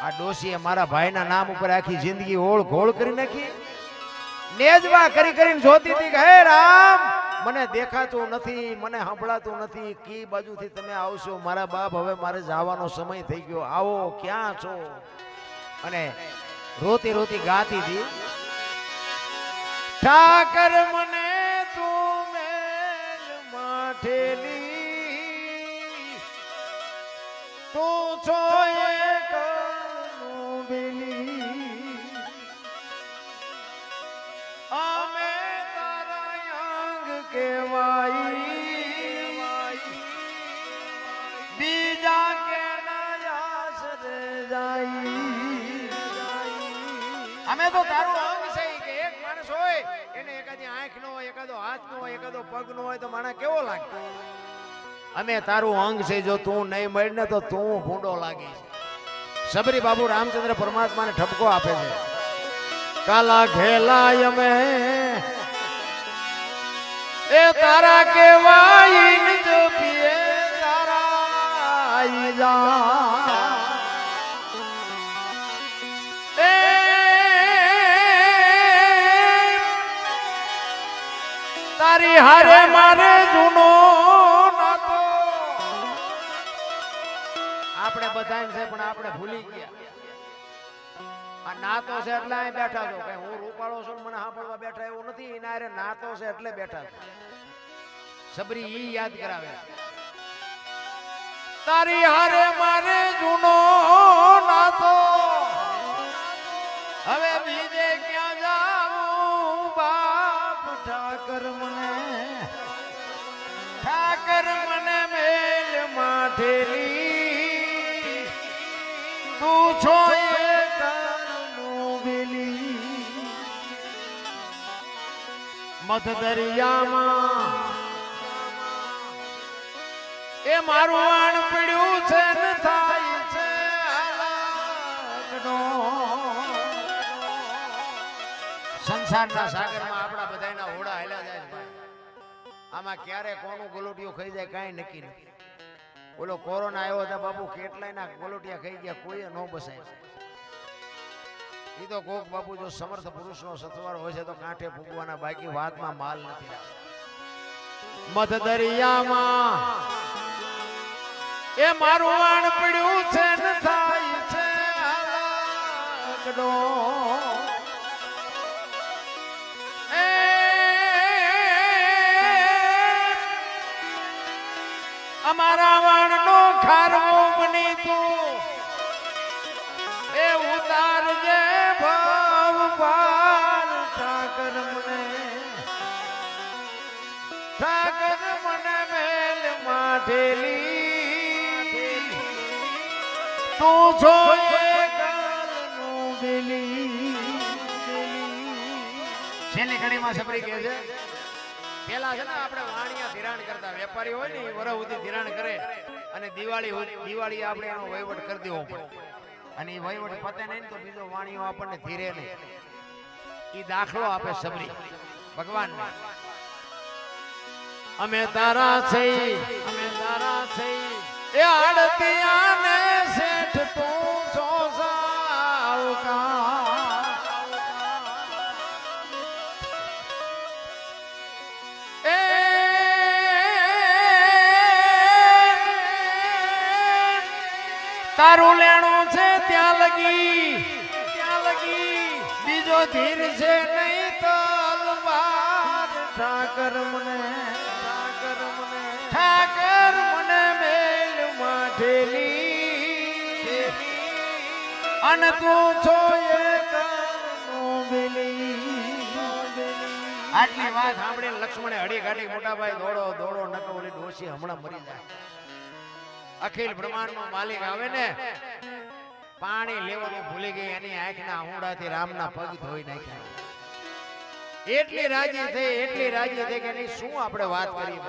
આ ડોશીએ મારા ભાઈના નામ ઉપર આખી જિંદગી ઓળ ઘોળ કરી નાખી. નેજવા કરી કરીને જોતી હતી કે હે રામ મને દેખાતું નથી, મને સંભળાતું નથી, કી બાજુથી તમે આવશો મારા બાપ, હવે મારે જવાનો સમય થઈ ગયો, આવો ક્યાં છો? અને રોતી રોતી ગાતી હતી ઠાકર મને તું મેલ માઠેલી, તું છો એક નોબેલી, અમે તારા અંગ કેવાઈ, બીજા કે નાયાસ રે જાય. અમે તો તારું અંગ છે કે એક માણસ હોય એને એકાદી આંખ નો હોય, એકાદો હાથ નો હોય, એકાદો પગ નો હોય તો માણસ કેવો લાગે? અમે તારું અંગ છે, જો તું નહીં મળે ને તો તું ભૂંડો લાગી. સબરી બાબુ રામચંદ્ર પરમાત્માને ઠપકો આપે છે કાલા ઘેલાય અમે એ તારા કેવાય નિજ પીએ તારા જા એ તારી હારે મારે જૂનો નાતો આપણે બધાય છે પણ આપણે ભૂલી ગયા આ નાતો છે એટલે અહીં બેઠા છો કે હું રૂપાળો છું મને સાંભળવા બેઠા એવું નથી એના હારે નાતો છે એટલે બેઠા છો સબરી ઈ યાદ કરાવે તારી હારે મારે જૂનો નાતો હવે બીજે ક્યાં જાઉં બાપ ઠાકર મને મેલ માઠેલી તું છો મધ દરિયામાં એ મારું આણ પડ્યું છે ને થાય છે સંસારના સાગરમાં આપણા બધાના હોડા હાલ્યા જાય ભાઈ આમાં ક્યારે કોનું ગોલોટિયું ખાઈ જાય કાંઈ નક્કી નથી ઓલો કોરોના આવ્યો હતા બાપુ કેટલાય ના ગોલોટિયા ખાઈ ગયા કોઈ ન બસાય ઈ તો કોક બાપુ જો સમર્થ પુરુષનો સથવારો હોય છે તો કાંઠે ફૂગવાના બાકી વાતમાં માલ નથી મધ દરિયામાં એ મારું વાણ પડ્યું છે ને થાય છે એ અમારા વાણનો ખારવો બની તું એ ઉતારજે ભાવ પાર ઠાકર મને મેલ માઠેલી તું છો છેલ્લી ઘડીમાં સબરી કહે છે પેલા છે ને આપણે વાણિયા ધિરાણ કરતા વેપારી હોય ને એ વરહ સુધી ધિરાણ કરે અને દિવાળી આપણે એનો વહીવટ કરી દેવો પડે અને એ વહીવટ પતે નહીં તો બીજો વાણીઓ આપણને ધીરે નહીં એ દાખલો આપે સબરી ભગવાન અમે તારા છે એ આડતિયાને શેઠ તું છો સાવકાર એ તારું લેણું છે ત્યાં લગી બીજો ધીર છે નહીં તો તલવાર ઠાકર મને મેલ માઠેલી અને તું છો આટલી વાત સાંભળીને લક્ષ્મણે હડી ગાડી મોટા ભાઈ દોડો નકો ઓલી ડોશી હમણાં મરી જાય અખિલ બ્રહ્માંડ નો માલિક આવે ને પાણી લેવાનું ભૂલી ગઈ એની આંખના આહુડાથી રામના પગ ધોઈ નાખ્યા એટલી રાજી થઈ કે એની શું આપણે વાત કરી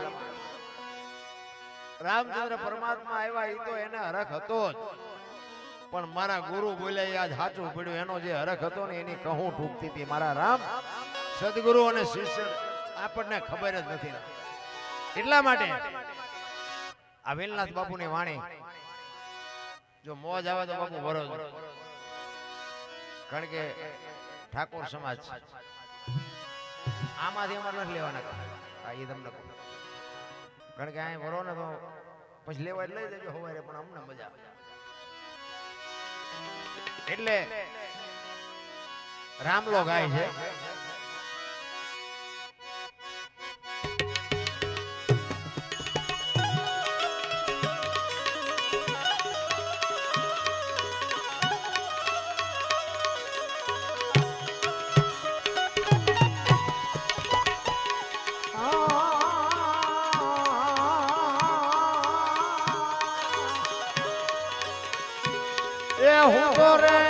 રામચંદ્ર પરમાત્મા આવ્યા એ તો એને હરખ હતો જ પણ મારા ગુરુ બોલ્યા આજ સાચું પડ્યું એનો જે હરખ હતો ને એની કહું ટૂંકતી હતી મારા રામ સદગુરુ અને શિષ્ય આપણને ખબર જ નથી એટલા માટે આ વેલનાથ બાપુની વાણી જો મોજ આવે તો બાપુ વરો કારણ કે ઠાકોર સમાજ આમાંથી અમારે નથી લેવાના એ તમને કહું કારણ કે અહીં વરો ને તો પછી લેવા લઈ દેજો સવારે પણ અમને મજા આવે એટલે રામલો ગાય છે હું તો રે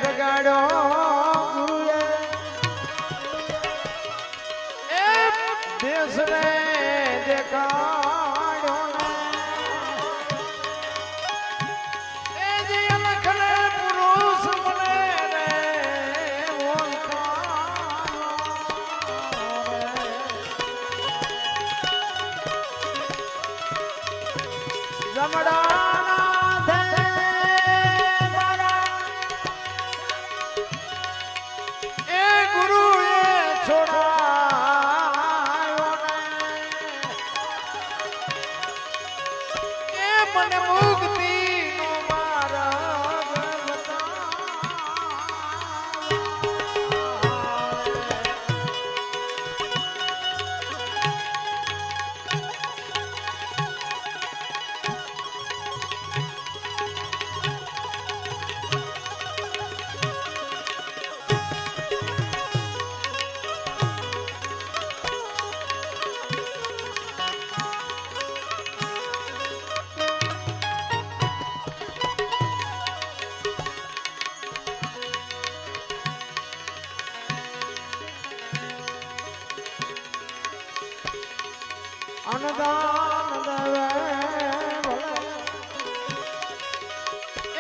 જગાડ્યો ગુરુએ એ દેશ રે દેખાડ્યો ને એ જે લખને પુરુષ મને રે ઓળખ અનદાન દેવે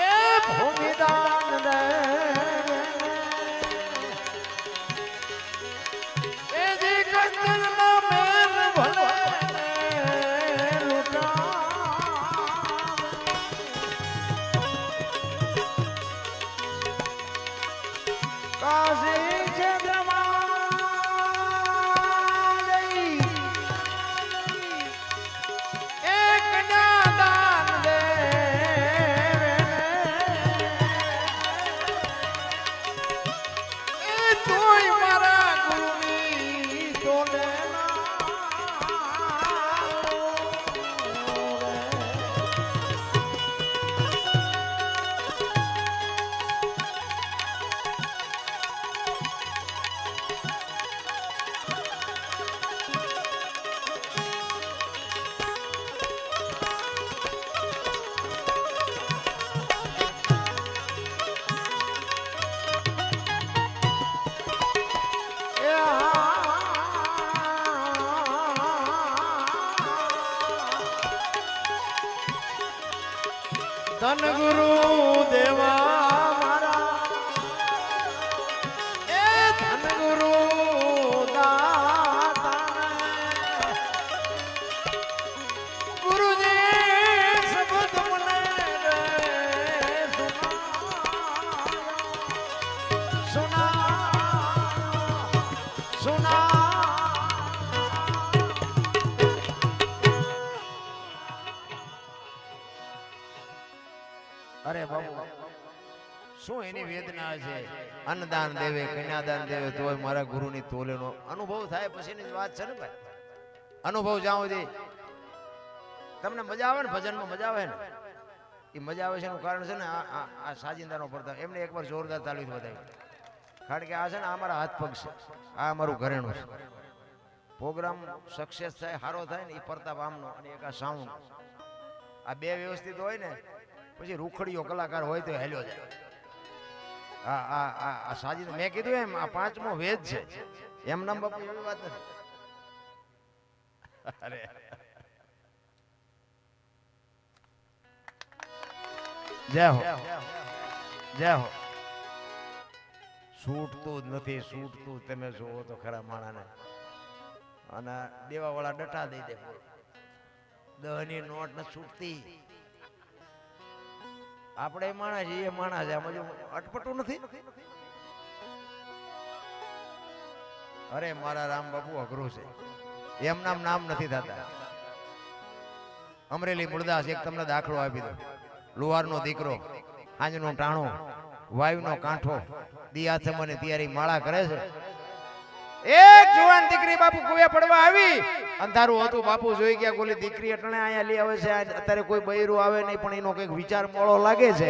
એ ભૂમિદાન દેવે એ જી કંદના મેલ ભલે લૂટા કાશી ધન ગુરુ દેવા મારા એ ધન ગુરુ દાતા ગુરુજી શબ્દ મને સુના સુના અરે બાબુ શું એની વેદના છે અન્નદાન દેવે કન્યાદાન દેવે તોય મારા ગુરુની તોલેનો અનુભવ થાય પછીની જ વાત છે ને ભાઈ અનુભવ જાઓ જે તમને મજા આવે ને ભજનમાં મજા આવે ને એ મજા આવે છે એનું કારણ છે ને આ સાજિંદાનો પડતા એમને એકવાર જોરદાર તાલીમ બતાવી કારણ કે આ છે ને આ મારા હાથ પગ છે આ અમારું ઘરેણું છે પ્રોગ્રામ સક્સેસ થાય સારો થાય ને એ પ્રતાપ આમનો અને એક આ સાઉન્ડ આ બે વ્યવસ્થિત હોય ને પછી રૂખડીયો કલાકાર હોય તો હેલ્યો જાય આ સાજી મેં કીધું એમ આ પાંચમો વેદ છે એમ નામ બાપુ એવી વાત નથી અરે જય હો જય હો છૂટતું જ નથી છૂટતું તમે જોવો તો ખરા માણાને અને દેવા વાળા ડટા દઈ દે 10 ની નોટ ન છૂટતી આપણે માણસ એ માણસ છે આમાં અટપટું નથી અરે મારા રામ બાપુ અઘરું છે એમ નામ નથી થતા અમરેલી મૂળદાસ એક તમને દાખલો આપી દો લુહારનો દીકરો આંજનો ટાણો વાયુનો કાંઠો દી હાથે મને તૈયારી માળા કરે છે એક જુવાન દીકરી બાપુ કુવે પડવા આવી અંધારું હતું બાપુ જોઈ ગયા ગોલી દીકરી અટણે અહીંયા લઈ આવે છે અત્યારે કોઈ બૈરું આવે નહીં પણ એનો કઈક વિચાર મોળો લાગે છે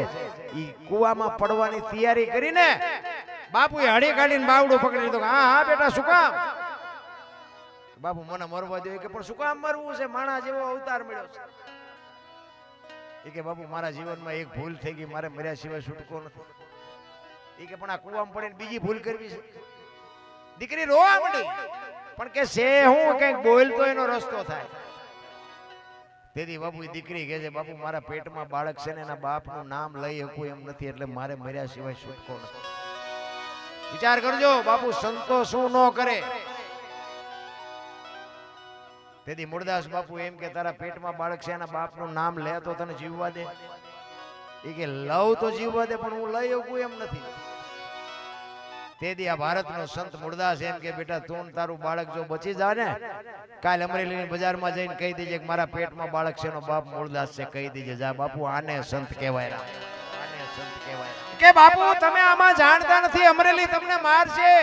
ઈ કુવામાં પડવાની તૈયારી કરીને બાપુએ હડી કાઢીને બાવડું પકડી લીધો હા હા બેટા શું કામ બાપુ મને મરવા દે કે પણ શું કામ મરવું છે માણા જેવો અવતાર મળ્યો છે એ કે બાપુ મારા જીવનમાં એક ભૂલ થઈ ગઈ મારે મર્યા સિવાય છૂટકો નથી એ કે પણ આ કુવામાં પડીને બીજી ભૂલ કરવી છે દીકરી રોવા માંડી પણ કે છે હું કઈક બોલતો એનો રસ્તો થાય તેથી બાપુ દીકરી કહે છે બાપુ મારા પેટમાં બાળક છે ને એના બાપનું નામ લઈ શકું એમ નથી એટલે મારે મર્યા સિવાય છૂટકો નથી વિચાર કરજો બાપુ સંતો શું ન કરે તેથી મૂળદાસ બાપુ એમ કે તારા પેટમાં બાળક છે એના બાપનું નામ લે તો તને જીવવા દે. એ કે લવ તો જીવવા દે પણ હું લઈ શકું એમ નથી. તેથી આ ભારતનો સંત મૂળદાસ એમ કે બેટા તું ને તારું બાળક જો બચી જા ને કાલ અમરેલીની બજારમાં જઈને કહી દેજે કે મારા પેટમાં બાળક છે એનો બાપ મૂળદાસ છે કહી દેજે જા બાપુ આને સંત કહેવાય. આને સંત કહેવાય કે બાપુ તમે આમાં જાણતા નથી અમરેલી તમને મારશે.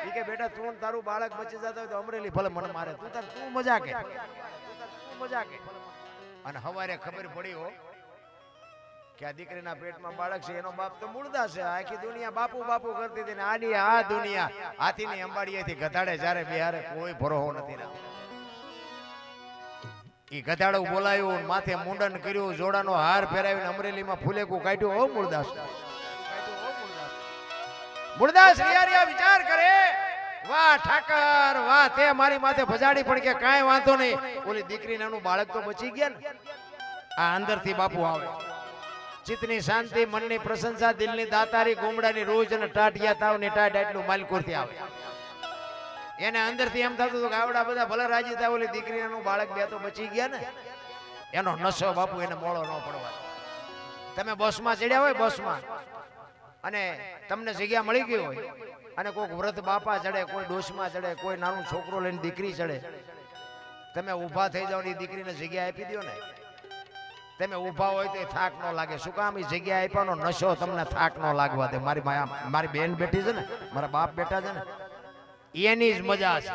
ઈ કે બેટા તું ને તારું બાળક બચી જતો હોય તો અમરેલી ભલે મને મારે તું મજા કે અને હવારે ખબર પડી હો કે આ દીકરીના પેટમાં બાળક છે એનો બાપ તો મૂળદાસ છે. આખી દુનિયા બાપુ બાપુ કરતી હતી ને આની આ દુનિયા હાથીની અંબાડીએથી ગધાડે જ્યારે બિહારે કોઈ ભરોહો નથી રાખતો. ઈ ગધાડું બોલાયું માથે મુંડન કર્યું જોડાનો હાર ફેરાવીને અમરેલીમાં ફૂલેકું કાઢ્યું. હો મૂળદાસ મૂળદાસ રિયા વિચાર કરે વાહ ઠાકર વાહ તે મારી માથે ભજાડી પણ કે કાંઈ વાંધો નહીં ઓલી દીકરી નાનું બાળક તો બચી ગયા ને. આ અંદરથી બાપુ આવે ચિત્તની શાંતિ મનની પ્રશંસા દિલની દાતારી ગુમડાની રોજ અને ટાટિયા તાવની ટાટ એટલું માલકોરથી આવે. એને અંદરથી એમ થતું હતું કે આવડા બધા ભલે રાજી થાય ઓલી દીકરી નાનું બાળક બે તો બચી ગયા ને. એનો નશો બાપુ એને મોળો ન પડવા. તમે બસમાં ચડ્યા હોય બસમાં અને તમને જગ્યા મળી ગઈ હોય અને કોઈક વ્રત બાપા ચડે કોઈ ડોશમાં ચડે કોઈ નાનું છોકરો લઈને દીકરી ચડે તમે ઊભા થઈ જાવ ને દીકરીને જગ્યા આપી દો ને. તમે ઊભા હોય તો થાક ન લાગે. શું કામ? એ જગ્યા આપ્યાનો નશો તમને થાક ન લાગવા દે. મારી બેન બેઠી છે ને મારા બાપ બેઠા છે ને એની જ મજા છે.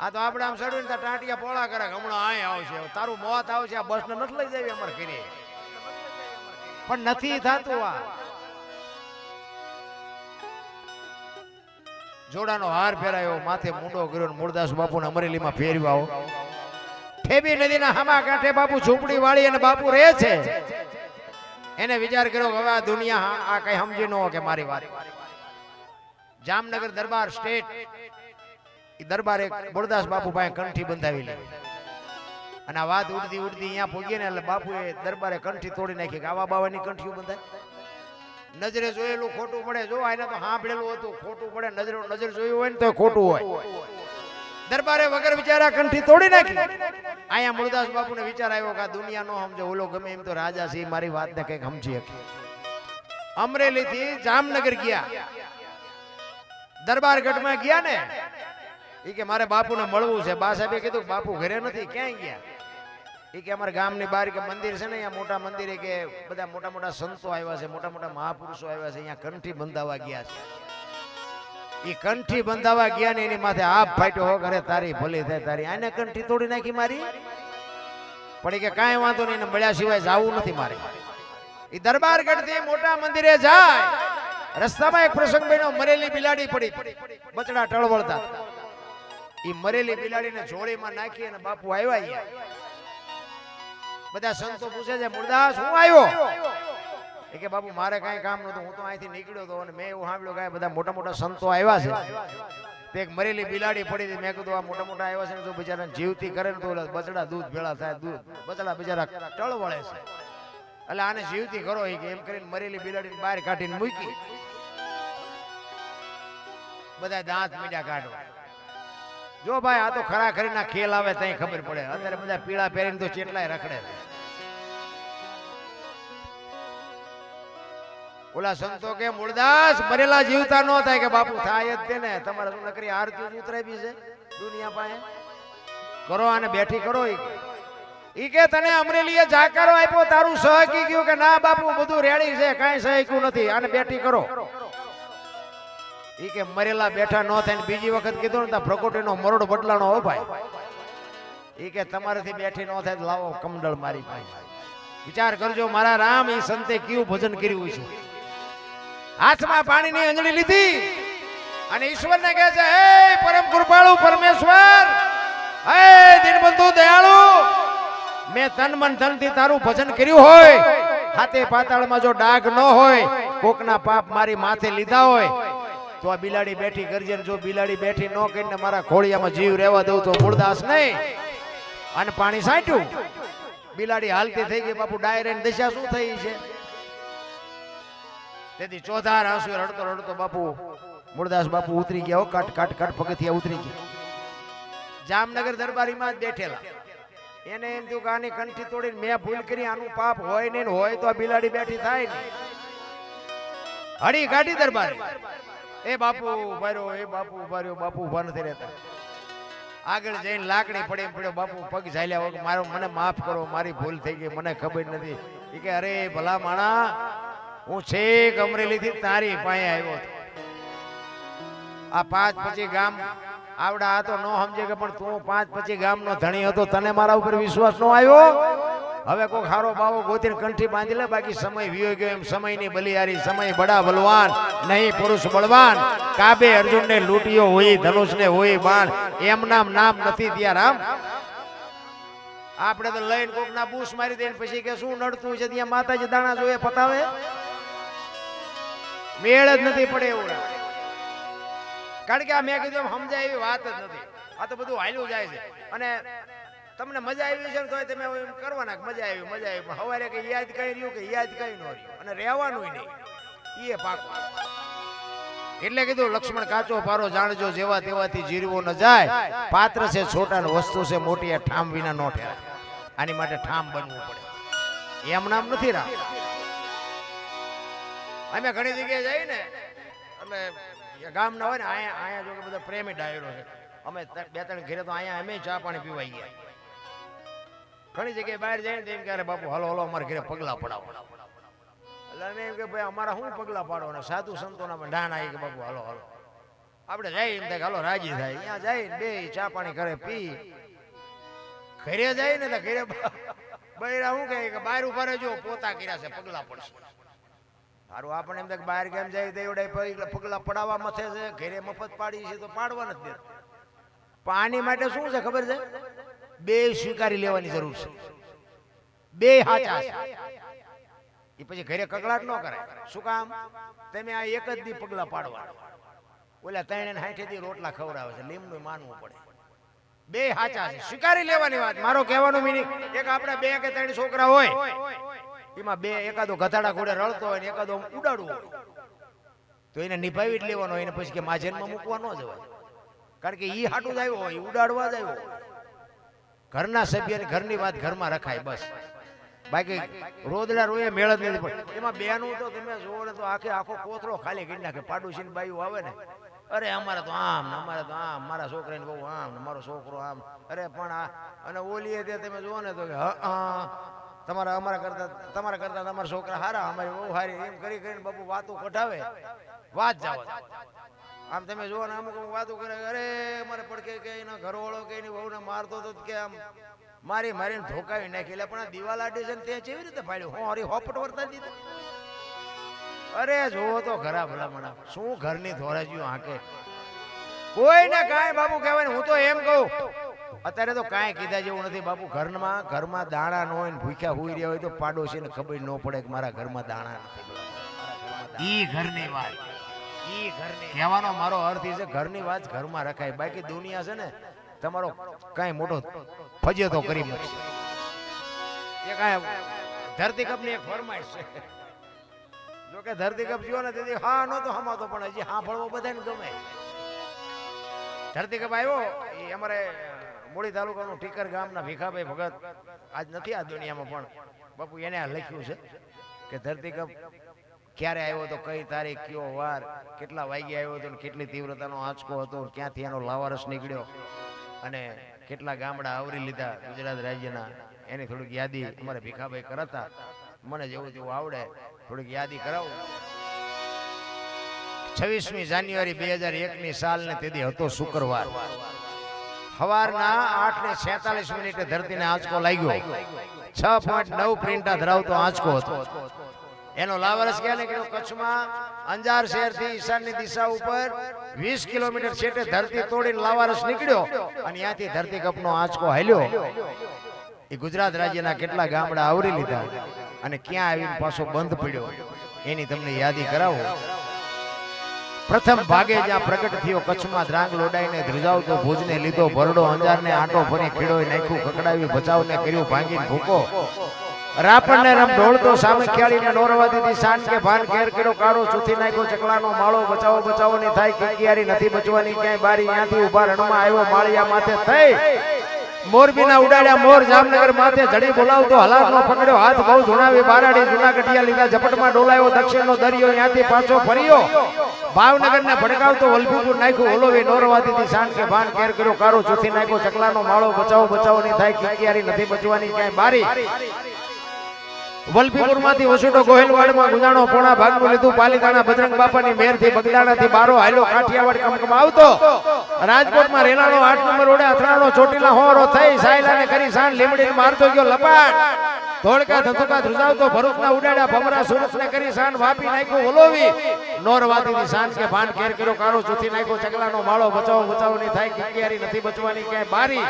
આ તો આપણે આમ ચડ્યું ને ટાંટિયા પોળા કરે હમણાં અહીં આવશે તારું મોત આવશે આ બસ ને નથી લઈ જાય અમારે ઘરે પણ નથી થતું. આ જોડાનો હાર ફેરાયો માથે મુંડો કર્યો મૂળદાસ બાપુને અમરેલીમાં ફેરવ્યા આવો. ઠેબી નદીના હામા કાંઠે બાપુ ઝૂંપડી વાળી અને બાપુ રહે છે. એને વિચાર કર્યો કે હવે આ દુનિયા આ કઈ સમજી ન કે મારી વાત. જામનગર દરબાર સ્ટેટ દરબાર એક મૂળદાસ બાપુ પાસે કંઠી બંધાવી લે અને આ વાત ઉડતી ઉડતી અહીંયા પહોંચી ને એટલે બાપુએ દરબારે કંઠી તોડી નાખી કે આવા બાવાની કંઠીઓ બંધાય. નજરે જોયેલું ખોટું પડે. જો આને તો સાંભળેલું હતું ખોટું પડે. નજર જોયું હોય ને તો ખોટું હોય. દરબારે વગર વિચારા કંઠી તોડી નાખી. અહીંયા મૂળદાસ બાપુને વિચાર આવ્યો કે આ દુનિયા નો સમજે ઓલો ગમે એમ તો રાજા છે મારી વાતને કઈક સમજી શકે. અમરેલી થી જામનગર ગયા દરબારગઢમાં ગયા ને ઈ કે મારે બાપુને મળવું છે. બા સાહેબે કીધું બાપુ ઘરે નથી ક્યાંય ગયા. ઈ કે અમારા ગામની બહાર કે મંદિર છે ને અહીંયા મોટા મંદિરે કે બધા મોટા મોટા સંતો આવ્યા છે મોટા મોટા મહાપુરુષો આવ્યા છે અહીંયા કંઠી બંધાવા ગયા છે. ઈ કંઠી બંધાવા ગયા ને એની માથે આપ ફાટ્યો હો ઘરે તારી ભલી થાય તારી આને કંઠી તોડી નાખી મારી પડી કે કાંઈ વાંધો નહીં મળ્યા સિવાય જાવું નથી મારે. ઈ દરબારગઢ થી મોટા મંદિરે જાય રસ્તામાં એક પ્રસંગ બન્યો. મરેલી બિલાડી પડી બચડા ટળવળતા. ઈ મરેલી બિલાડીને જોડીમાં નાખી અને બાપુ આવ્યા. બધા સંતો પૂછે છે મૂળદાસ હું આવ્યો? એ કે બાપુ મારે કાંઈ કામ નતું હું તો અહીંથી નીકળ્યો હતો અને મેં એવું સાંભળ્યું કે બધા મોટા મોટા સંતો આવ્યા છે. તે એક મરેલી બિલાડી પડી હતી. મેં કીધું આ મોટા મોટા આવ્યા છે ને જો બિચારાને જીવતી કરે ને તો બચડા દૂધ ભેળા થાય બચડા બિચારા ટળવળે છે એટલે આને જીવતી કરો એમ કરીને મરેલી બિલાડીને બહાર કાઢીને મૂકી. બધા દાંત મીડા કાઢવા. જો ભાઈ આ તો ખરા ખરીના ખેલ આવે ત્યાં ખબર પડે. અત્યારે બધા પીળા પહેરીને તો ચેટલાય રખડે. ઓલા સંતો કે મૂળદાસ મરેલા જીવતા ન થાય કે બાપુ થાય જ તેને તમારે શું નકરી આરતી ઉતરાવી છે દુનિયા પાસે કરો અને બેઠી કરો. ઈ કે તને અમરેલીએ જાકારો આપ્યો તારું સહકી ગયું કે ના બાપુ બધું રેડી છે કાંઈ સહક્યું નથી આને બેઠી કરો. ઈ કે મરેલા બેઠા ન થાય બીજી વખત કીધું ને પ્રકોટીનો મરોડ બદલાણો હો ભાઈ. ઈ કે તમારાથી બેઠી ન થાય લાવો કમંડળ મારી પાસે. વિચાર કરજો મારા રામ ઈ સંતે કેવું ભજન કર્યું છે. હાથમાં પાણીની અંજળી લીધી અને ઈશ્વરને કહે છે હે પરમ કૃપાળુ પરમેશ્વર હે દીનબંધુ દયાળુ મેં તન મન ધન થી તારું ભજન કર્યું હોય હાથે પાતાળમાં જો ડાઘ ન હોય કોકના પાપ મારી માથે લીધા હોય તો આ બિલાડી બેઠી કરજે. જો બિલાડી બેઠી ન કરીને મારા ખોળિયામાં જીવ રહેવા દઉં તો મૂળદાસ નહીં. અને પાણી સાંટ્યું બિલાડી હાલતી થઈ ગઈ. બાપુ ડાયરેક્ટ દશા શું થઈ છે? તેથી ચોધાર આંસુ રડતો રડતો બાપુ મૂળદાસ બાપુ ઉતરી ગયા. કાટ કાટ કાટ પગથિયા ઉતરી ગયા. જામનગર દરબારીમાં જ બેઠેલા. એને એમ થયું કે આની કંઠી તોડીને મેં ભૂલ કરી, આનું પાપ હોય નહીં, હોય તો આ બિલાડી બેઠી થાય ને. હળી કાઢી દરબારી. એ બાપુ ઉભા રહ્યો, એ બાપુ ઉભા રહ્યો. બાપુ ઉભા નથી રહેતા. આગળ જઈને લાકડી પડે એમ પડ્યો. બાપુ પગ ઝાલ્યા વગર મારો મને માફ કરો, મારી ભૂલ થઈ ગઈ, મને ખબર નથી. એ કે અરે ભલા માણા, હું છેક અમરેલીથી તારી પાસે આવ્યો હતો. આ 5 પછી ગામ આવડા આ તો ન સમજે કે પણ તું 5 પછી ગામનો ધણી હતો, તને મારા ઉપર વિશ્વાસ ન આવ્યો. હવે કોઈ ખારો બાવો ગોતીને કંઠી બાંધી લે, બાકી સમય વિયો ગયો. એમ સમયની બલિયારી, સમય બડા બલવાન નહીં પુરુષ બળવાન. કાબે અર્જુનને લૂંટ્યો હોય, ધનુષને હોય બાણ, એમ નામ નથી ત્યાં રામ. આપણે તો લઈને કોકના બૂસ મારી દઈને પછી કે શું નડતું છે, ત્યાં માતાજી દાણા જોઈએ પતાવે, મેળ જ નથી પડે એવું. કારણ કે આ મેં કીધું સમજાય એવી વાત જ નથી. આ તો બધું હાલ્યું જાય છે. અને તમને મજા આવી છે ને તો તમે એમ કરવાના કે મજા આવી પણ સવારે કે યાદ કઈ રહ્યું કે યાદ કઈ ન રહ્યું, અને રહેવાનું નહીં એ પાકું. એટલે કીધું લક્ષ્મણ કાચો પારો જાણજો, જેવા તેવાથી જીરવો ન જાય. પાત્ર છે છોટા ને વસ્તુ છે મોટી, આ ઠામ વિના નો ઠેરાય. આની માટે ઠામ બનવું પડે, એમ નામ નથી રામ. અમે ઘણી જગ્યાએ જઈએ ને એટલે ગામ ના હોય ને, અહીંયા જો કે બધા પ્રેમી ડાયરો છે. અમે 2-3 ઘરે તો અહીંયા અમે ચા પાણી પીવાઈ ગયા. ઘણી જગ્યાએ બહાર જાય ને એમ ક્યારે બાપુ હલો અમારે ઘરે પગલા પડાવો. એટલે અમે એમ કે ભાઈ અમારા શું પગલા પાડવાના, સાધુ સંતોના ડાણ આવી કે બાપુ હલો આપણે જાય એમ થાય હાલો રાજી થાય. અહીંયા જાય બે ચા પાણી કરે પી, ઘરે જાય ને તો ઘરે બૈરા શું કે બહાર ઉભા રહેજો, પોતા કર્યા છે પગલા પડશે. સારું આપણે એમ થાય બહાર કેમ જાય તો એવડે પગલા પડાવવા મથે છે, ઘરે મફત પાડી છે તો પાડવા નથી દેતા. પણ આની માટે શું છે ખબર છે, બે સ્વીકારી લેવાની જરૂર છે, બે હાચા છે. એ પછી ઘરે કકળાટ ન કરાય. શું કામ, તમે આ એક જ દી પગલા પાડવા, ઓલા 360 દી રોટલા ખવડાવે છે, લીમનું માનવું પડે. બે હાચા છે, સ્વીકારી લેવાની વાત. મારો કહેવાનો મીનિંગ, એક આપણે 2 કે 3 છોકરા હોય, એમાં બે એકાદો ગધાડા ઘોડે રળતો હોય ને એકાદો ઉડાડવો હોય તો એને નિભાવી જ લેવાનો હોય. એને પછી કે માજનમાં મૂકવા ન જવાય, કારણ કે ઈ હાટું જ આવ્યો હોય, ઉડાડવા જ આવ્યો. ઘરના સભ્યની ઘરની વાત ઘરમાં રખાય બસ. બાકી રોદડા રોયે મેળ જ નથી પડે. એમાં બેનું તો તમે જોવો ને તો આખો કોથળો ખાલી કરી નાખે. પાડોશીની બાયું આવે ને, અરે અમારે તો આમ ને અમારે તો આમ, મારા છોકરાને બહુ આમ ને મારો છોકરો આમ, અરે પણ આ અને ઓલીએ તે તમે જુઓ ને તો કે તમારા કરતા તમારા છોકરા હારા, અમારી બહુ હારી, એમ કરીને બાપુ વાતો કઢાવે. વાત જાવ આમ તમે જુઓ ને અમુક વાતો કરે, અરે અમારે પડકે કે એના ઘરવાળો કે એની વહુને મારતો હતો કે આમ મારીને ધોકાવી નાખી. એટલે પણ આ દિવાલ આડી છે ને તે કેવી રીતે પાડ્યું, હું હરી હોપટ વર્તા દીધું. અરે જોવો તો ઘરા ભલામણા શું ઘરની ધોરાજીઓ હાકે. કોઈને કાંઈ બાપુ કહેવાય ને, હું તો એમ કહું અત્યારે તો કાંઈ કીધા જેવું નથી બાપુ. ઘરમાં દાણા ન હોય ને ભૂખ્યા હુઈ રહ્યા હોય તો પાડોશીને ખબર ન પડે કે મારા ઘરમાં દાણા નથી. ઈ ઘરની વાત, ઈ ઘરની કહેવાનો મારો અર્થ એ છે, ઘરની વાત ઘરમાં રખાય. બાકી દુનિયા છે ને તમારો કાંઈ મોટો ફજેતો કરી મૂકશે. એ કાંઈ ધરતીકપની એક ફરમાઈશ છે. જો કે ધરતીકપ જોયો ને તેથી હા નહોતો હમાતો, પણ હજી હા ફળવો બધાને ગમે. ધરતીકપ આવ્યો એ અમારે મૂળી તાલુકાનું ટીકર ગામના ભીખાભાઈ ભગત આજ નથી આ દુનિયામાં, પણ બાપુ એને આ લખ્યું છે કે ધરતીકપ ક્યારે આવ્યો હતો, કઈ તારીખ, કયો વાર, કેટલા વાગે આવ્યો હતો, કેટલી તીવ્રતાનો આંચકો હતો, ક્યાંથી એનો લાવારસ નીકળ્યો અને કેટલા ગામડા આવરી લીધા ગુજરાત રાજ્યના. એની થોડીક યાદી અમારે ભીખાભાઈ કરાતા. મને જેવું તેવું આવડે થોડીક યાદી કરાવું. 26મી જાન્યુઆરી 2001ની સાલને તેથી હતો શુક્રવાર. સવારના 8:46 ધરતીને આંચકો લાગ્યો. 6.9 પ્રિન્ટા ધરાવતો આંચકો હતો. એનો લાવારસ ક્યાં નીકળ્યો, કચ્છમાં અંજાર શહેરથી ઈશાનની દિશા ઉપર 20 કિલોમીટર છેટે ધરતી તોડીને લાવારસ નીકળ્યો અને ત્યાંથી ધરતીકપનો આંચકો હાલ્યો. એ ગુજરાત રાજ્યના કેટલા ગામડા આવરી લીધા અને ક્યાં આવીને પાછો બંધ પડ્યો એની તમને યાદી કરાવો. પ્રથમ ભાગે જ્યાં પ્રગટ થયો કચ્છમાં ધ્રાંગ લોડાઈને ધ્રુજાવતો ભુજને લીધો ભરડો, અંજારને આંટો ફરી ખેડોય નાખ્યું, કકડાવી ભચાવને કર્યું ભાંગીને ભૂકો. રાપણ ને રમ ઢોળતો સામે ખેડીને નોરવા દીધી શાન કે ભાન ઘેર કર્યો કારો ચૂથી નાખ્યો ચકલાનો માળો બચાવો બચાવો ની થાય કિકિયારી નથી બચવાની ક્યાંય બારી ત્યાંથી ઉભા રણમાં આવ્યો માળિયા માથે થઈ મોરબીના ઉડાડ્યા મોર જામનગર માથે જડી બોલાવતો હલારનો પકડ્યો હાથ બહુ ધુણાવી બારાડી જૂના ગઢિયા લીધા ઝપટમાં ડોલાયો દક્ષિણનો દરિયો ત્યાંથી પાછો ફર્યો ભાવનગર ને ભડકાવતો વલભીપુર નાખ્યું ઓલોવી નોરવા દીધી શાન કે ભાન ઘેર કર્યો કારો ચૂથી નાખ્યો ચકલાનો માળો બચાવો બચાવો ની થાય કિકિયારી નથી બચવાની ક્યાંય બારી વલભીપુર માંથી વસુડો ગોહિલવાડમાં ગુજાણો પોણા ભાગમાં લીધું પાલીતાણા બજરંગ બાપાની મેર થી બગદાણાથી બારો હાલ્યો કાઠિયાવાડ કમકમ આવતો રાજકોટમાં રેલાનો 8 નંબર ઓડે અથડાણો ચોટીલા હોરો થઈ સાયલાને કરી સાણ લીમડીને મારતો ગયો લપાટ ધોળકા ધંધુકા ધ્રુજાવતો ભરૂચના ઉડાડ્યા ભમરા સુરતને કરી સાણ વાપી નાખ્યો ઓલોવી નોરવાદીની સાણ કે ભાન ઘેર કર્યો કારો ચૂથી નાખ્યો ચકલાનો માળો બચાવો બચાવો ની થાય કિકિયારી નથી બચવાની ક્યાંય બારી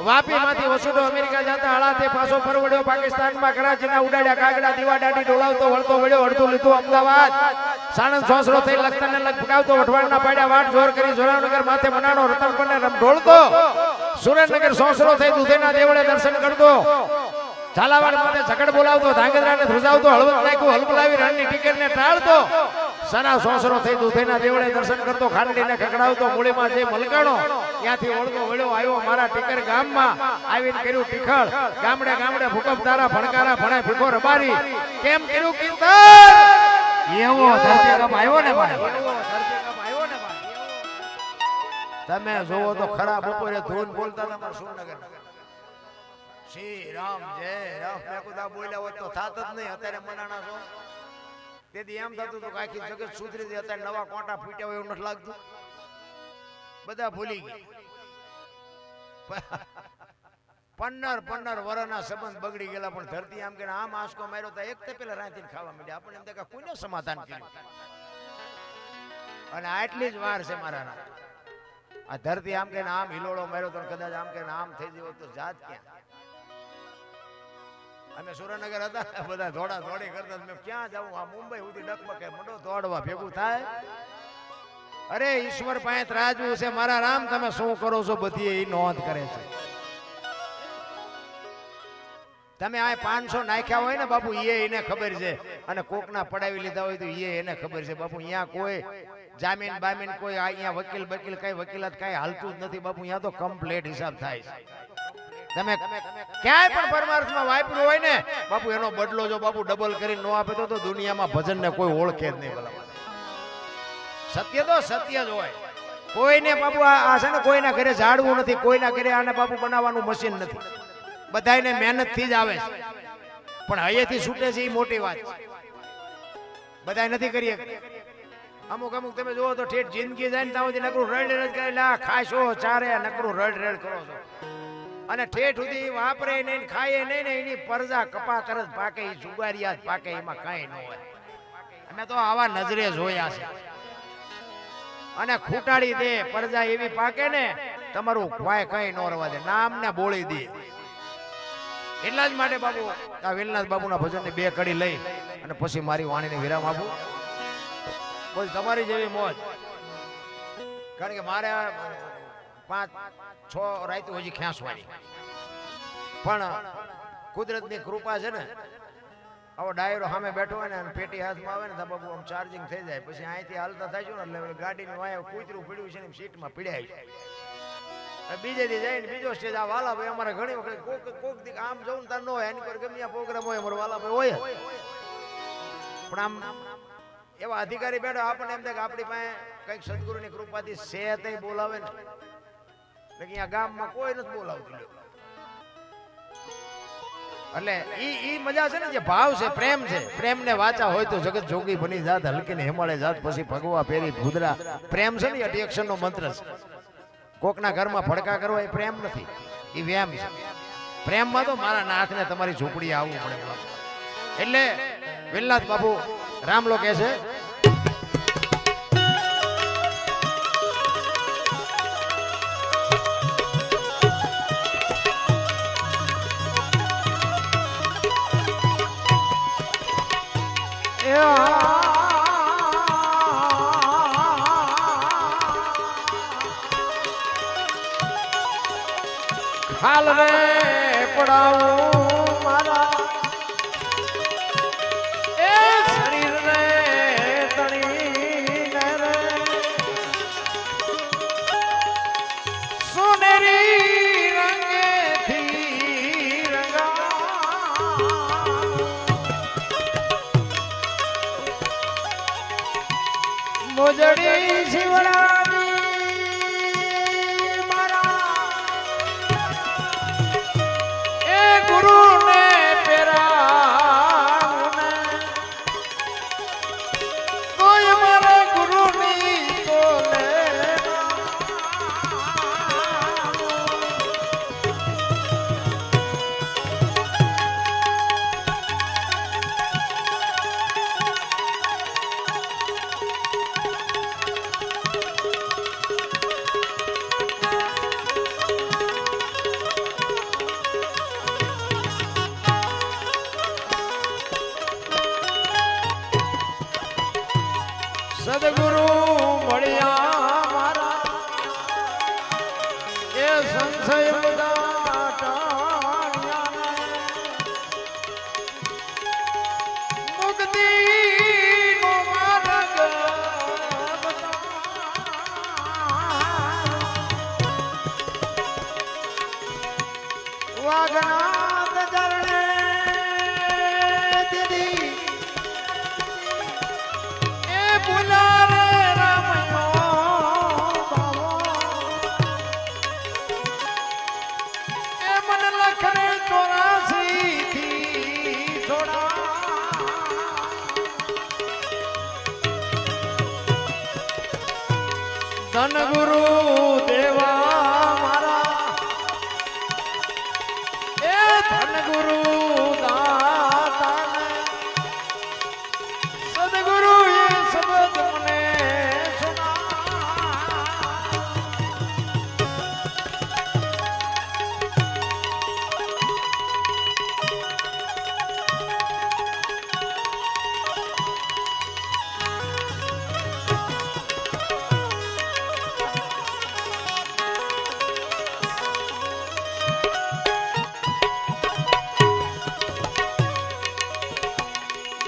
વાપી માંથી વસુડો અમેરિકા જતા હળાતે પાછો પરવડ્યો પાકિસ્તાનમાં કરાચીના ઉડાડ્યા કાગડા દીવા દાડી ડોલાવતો વળતો વળ્યો અડધું લીધું અમદાવાદ સાણંદ સોસરો થઈ લખતરને લગ પકાવતો વઢવાણના પાડ્યા વાટ જોર કરી જોરાવનગર માથે મનાનો રતનપરને રમ ઢોળતો સુરેન્દ્રનગર સોસરો થઈ દુધેના દેવળે દર્શન કરતો ઝાલાવાડ માથે ઝઘડ બોલાવતો ધાંગધ્રાને ધ્રુજાવતો હળવદ નાખ્યું હલબલાવી રણની ટિકિટને ટાળતો સના સોસરો થઈ દુધેના દેવળે દર્શન કરતો ખાંડીને ખકડાવતો મૂળીમાં જે મલકાણો ત્યાંથી ઓળગો વળ્યો આવ્યો મારા ટીકર ગામમાં આવીને કર્યું ટીખળ ગામડે ગામડે ભૂકંપ તારા ભણકારા ભણે ભીખો રબારી કેમ કર્યું કીર્તન એવો ધરતીકંપ આવ્યો ને ભાઈ તમે જોવો તો ખરા બપોરે ધૂન બોલતા તમારા સુરનગર શ્રી રામ જય રામ મેં કુદા બોલ્યા હોય તો થાત જ નહીં અત્યારે મનાણા છો તેથી એમ થતું હતું કે આખી જગત સુધરી હતી અત્યારે નવા કોટા ફૂટ્યા હોય એવું નથી લાગતું બધા ભૂલી ગયા 15 વર્ષના સંબંધ બગડી ગયેલા પણ ધરતી આમ કે આમ આંસકો માર્યો તો એક તે પેલા રાંધીને ખાવા માંડ્યા આપણે એમ કે કોઈને સમાધાન કર્યું અને આટલી જ વાર છે મારા આ ધરતી આમ કે આમ હિલોળો માર્યો તો કદાચ આમ કે આમ થઈ ગયો તો જાત ક્યાં અમે સુરેન્દ્રનગર હતા બધા દોડા દોડી કરતા મેં ક્યાં જાઉં આ મુંબઈ સુધી ડકમકે મંડો દોડવા ભેગું થાય અરે ઈશ્વર પાસે રાજવું છે મારા રામ તમે શું કરો છો બધી એ નોંધ કરે છે તમે આ 500 નાખ્યા હોય ને બાપુ એને ખબર છે અને કોકના પડાવી લીધા હોય તો એને ખબર છે બાપુ અહીંયા કોઈ જામીન બામીન કોઈ અહીંયા વકીલ બકીલ કઈ વકીલાત કઈ હાલતું જ નથી બાપુ અહીંયા તો કમ્પ્લીટ હિસાબ થાય છે તમે ક્યાંય પણ પરમાર્થમાં વાપર્યું હોય ને બાપુ એનો બદલો જો બાપુ ડબલ કરીને નો આપે તો દુનિયામાં ભજન ને કોઈ ઓળખે જ નહીં ભલા સત્ય તો સત્ય જ હોય કોઈને બાપુ આ છે ને કોઈના ઘરે ઝાડવું નથી કોઈના ઘરે આને બાપુ બનાવવાનું મશીન નથી બધાને મહેનત થી જ આવે છે પણ હૈયેથી છૂટે છે એ મોટી વાત છે બધા નથી કરીએ અમુક તમે જોવો તો ઠેઠ જિંદગી જાય ને ત્યાં સુધી નકરું રડ રડ કરેલા ખાશો ચારે નકરું રડ રડ કરો છો અને ઠેઠ સુધી વાપરે નહીં ખાય નહીં ને એની પરજા કપા તરત પાકે એ જુગારિયા પાકે એમાં કાંઈ ન હોય અમે તો આવા નજરે જોયા છે અને ખૂટાડી દે પરજા એવી પાકે ને તમારું ભાઈ કઈ ન રવા દે નામ ને બોળી દે એટલા જ માટે બાબુ આ વેલનાથ બાબુના ભજનની 2 કડી લઈ અને પછી મારી વાણીને વિરામ આપું બોલ તમારી જેવી મોજ કારણ કે મારે 5-6 રાત હજી ખેંચવાની પણ કુદરતની કૃપા છે ને આવો ડાયરો સામે બેઠો હોય ને અને પેટી હાથમાં આવે ને તો બાબુ આમ ચાર્જિંગ થઈ જાય પછી અહીંથી હાલતા થાય છે ને એટલે ગાડીની વાય કૂતરું પડ્યું છે ને સીટમાં પીડ્યા છે બીજે દી જાય ને બીજો સ્ટેજ આ વાલાભાઈ અમારે ઘણી વખત કોક દી આમ જવું તાર ન હોય એની પર ગમે પ્રોગ્રામ હોય અમારો વાલાભાઈ હોય પણ આમ એવા અધિકારી બેઠો આપણને એમ થાય કે આપણી પાસે કંઈક સદગુરુની કૃપાથી છે તે બોલાવે ને અહીંયા ગામમાં કોઈ નથી બોલાવતું એટલે ઈ મજા છે ને જે ભાવ છે પ્રેમ ને વાચા હોય તો જગત જોગી બની જાત હલકી ને હિમાલય જાત પછી ભગવા પેરી ભૂદરા પ્રેમ છે ને અઢી નો મંત્ર છે કોકના ઘરમાં ફડકા કરવા એ પ્રેમ નથી એ વ્યામ છે પ્રેમમાં તો મારા નાથને તમારી ઝૂંપડી આવવું પડે એટલે વેલનાથ બાપુ રામલો કહે છે હાલ રે પડાવું મારા પગની શિવડાવી મારા એ ગુરુને પેરાવુને કોઈ મારા ગુરુની તોલે સદગુરુ મળ્યા મારા એ સંશય બધા ટાળ્યા મુક્તિનો માર્ગ બતાવ્યો. વાગનાથ ચરણે દીદી પુનારે રામયો બાવો એ મન લખને 84 થી છોડા ધન ગુરુ દેવા મારા એ ધન ગુરુ દાતા સદગુરુ એ શબ્દ મને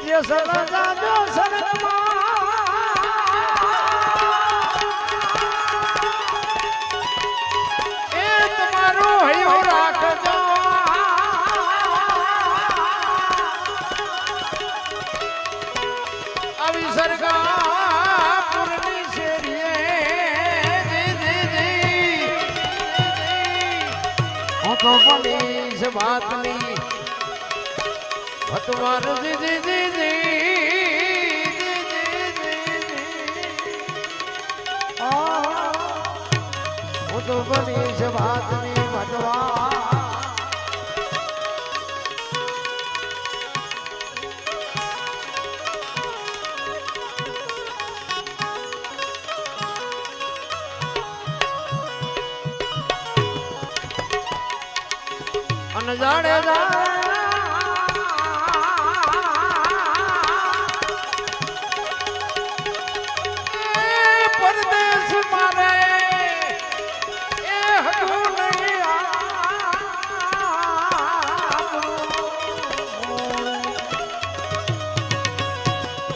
ये सदा जो सनमा ए तुम्हारो हयो રાખજો આવી સરગાપુરની શેરીએ હું તો બની છે વાતની તમાર હું તો બની છે વાતની ભગવા અન જાણે પરદેશ મારે એ હતું નહીં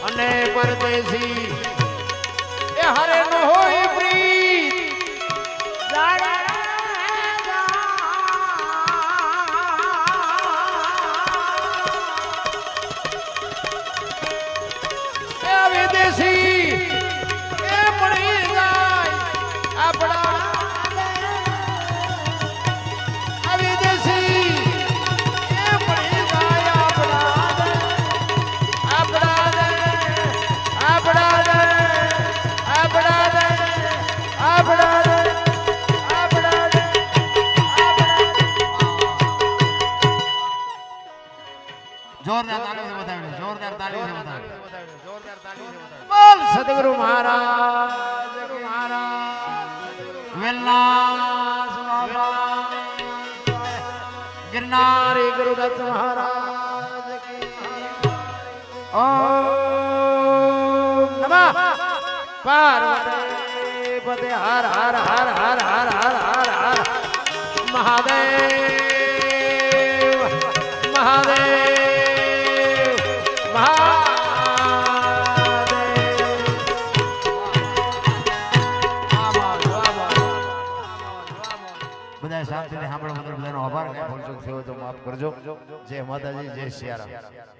અને પરદેશી એ હરે ન હોય પ્રીત વિદેશી એ મળી જાય આપણા વિદેશી એ મળી જાય જોરદાર તાળી से बताओ जोरदार ताली से बताओ बोल सतगुरु महाराज विलास बाबा गिरनारी गुरुदत्त महाराज की ओम नमः पार्वती पते हर हर हर हर हर हर हर हर महादेव महादेव બધા શાંતિથી સાંભળો બધાનો આભાર. કઈ ભૂલ ચૂક થયો તો માફ કરજો. જય માતાજી, જય સિયારામ.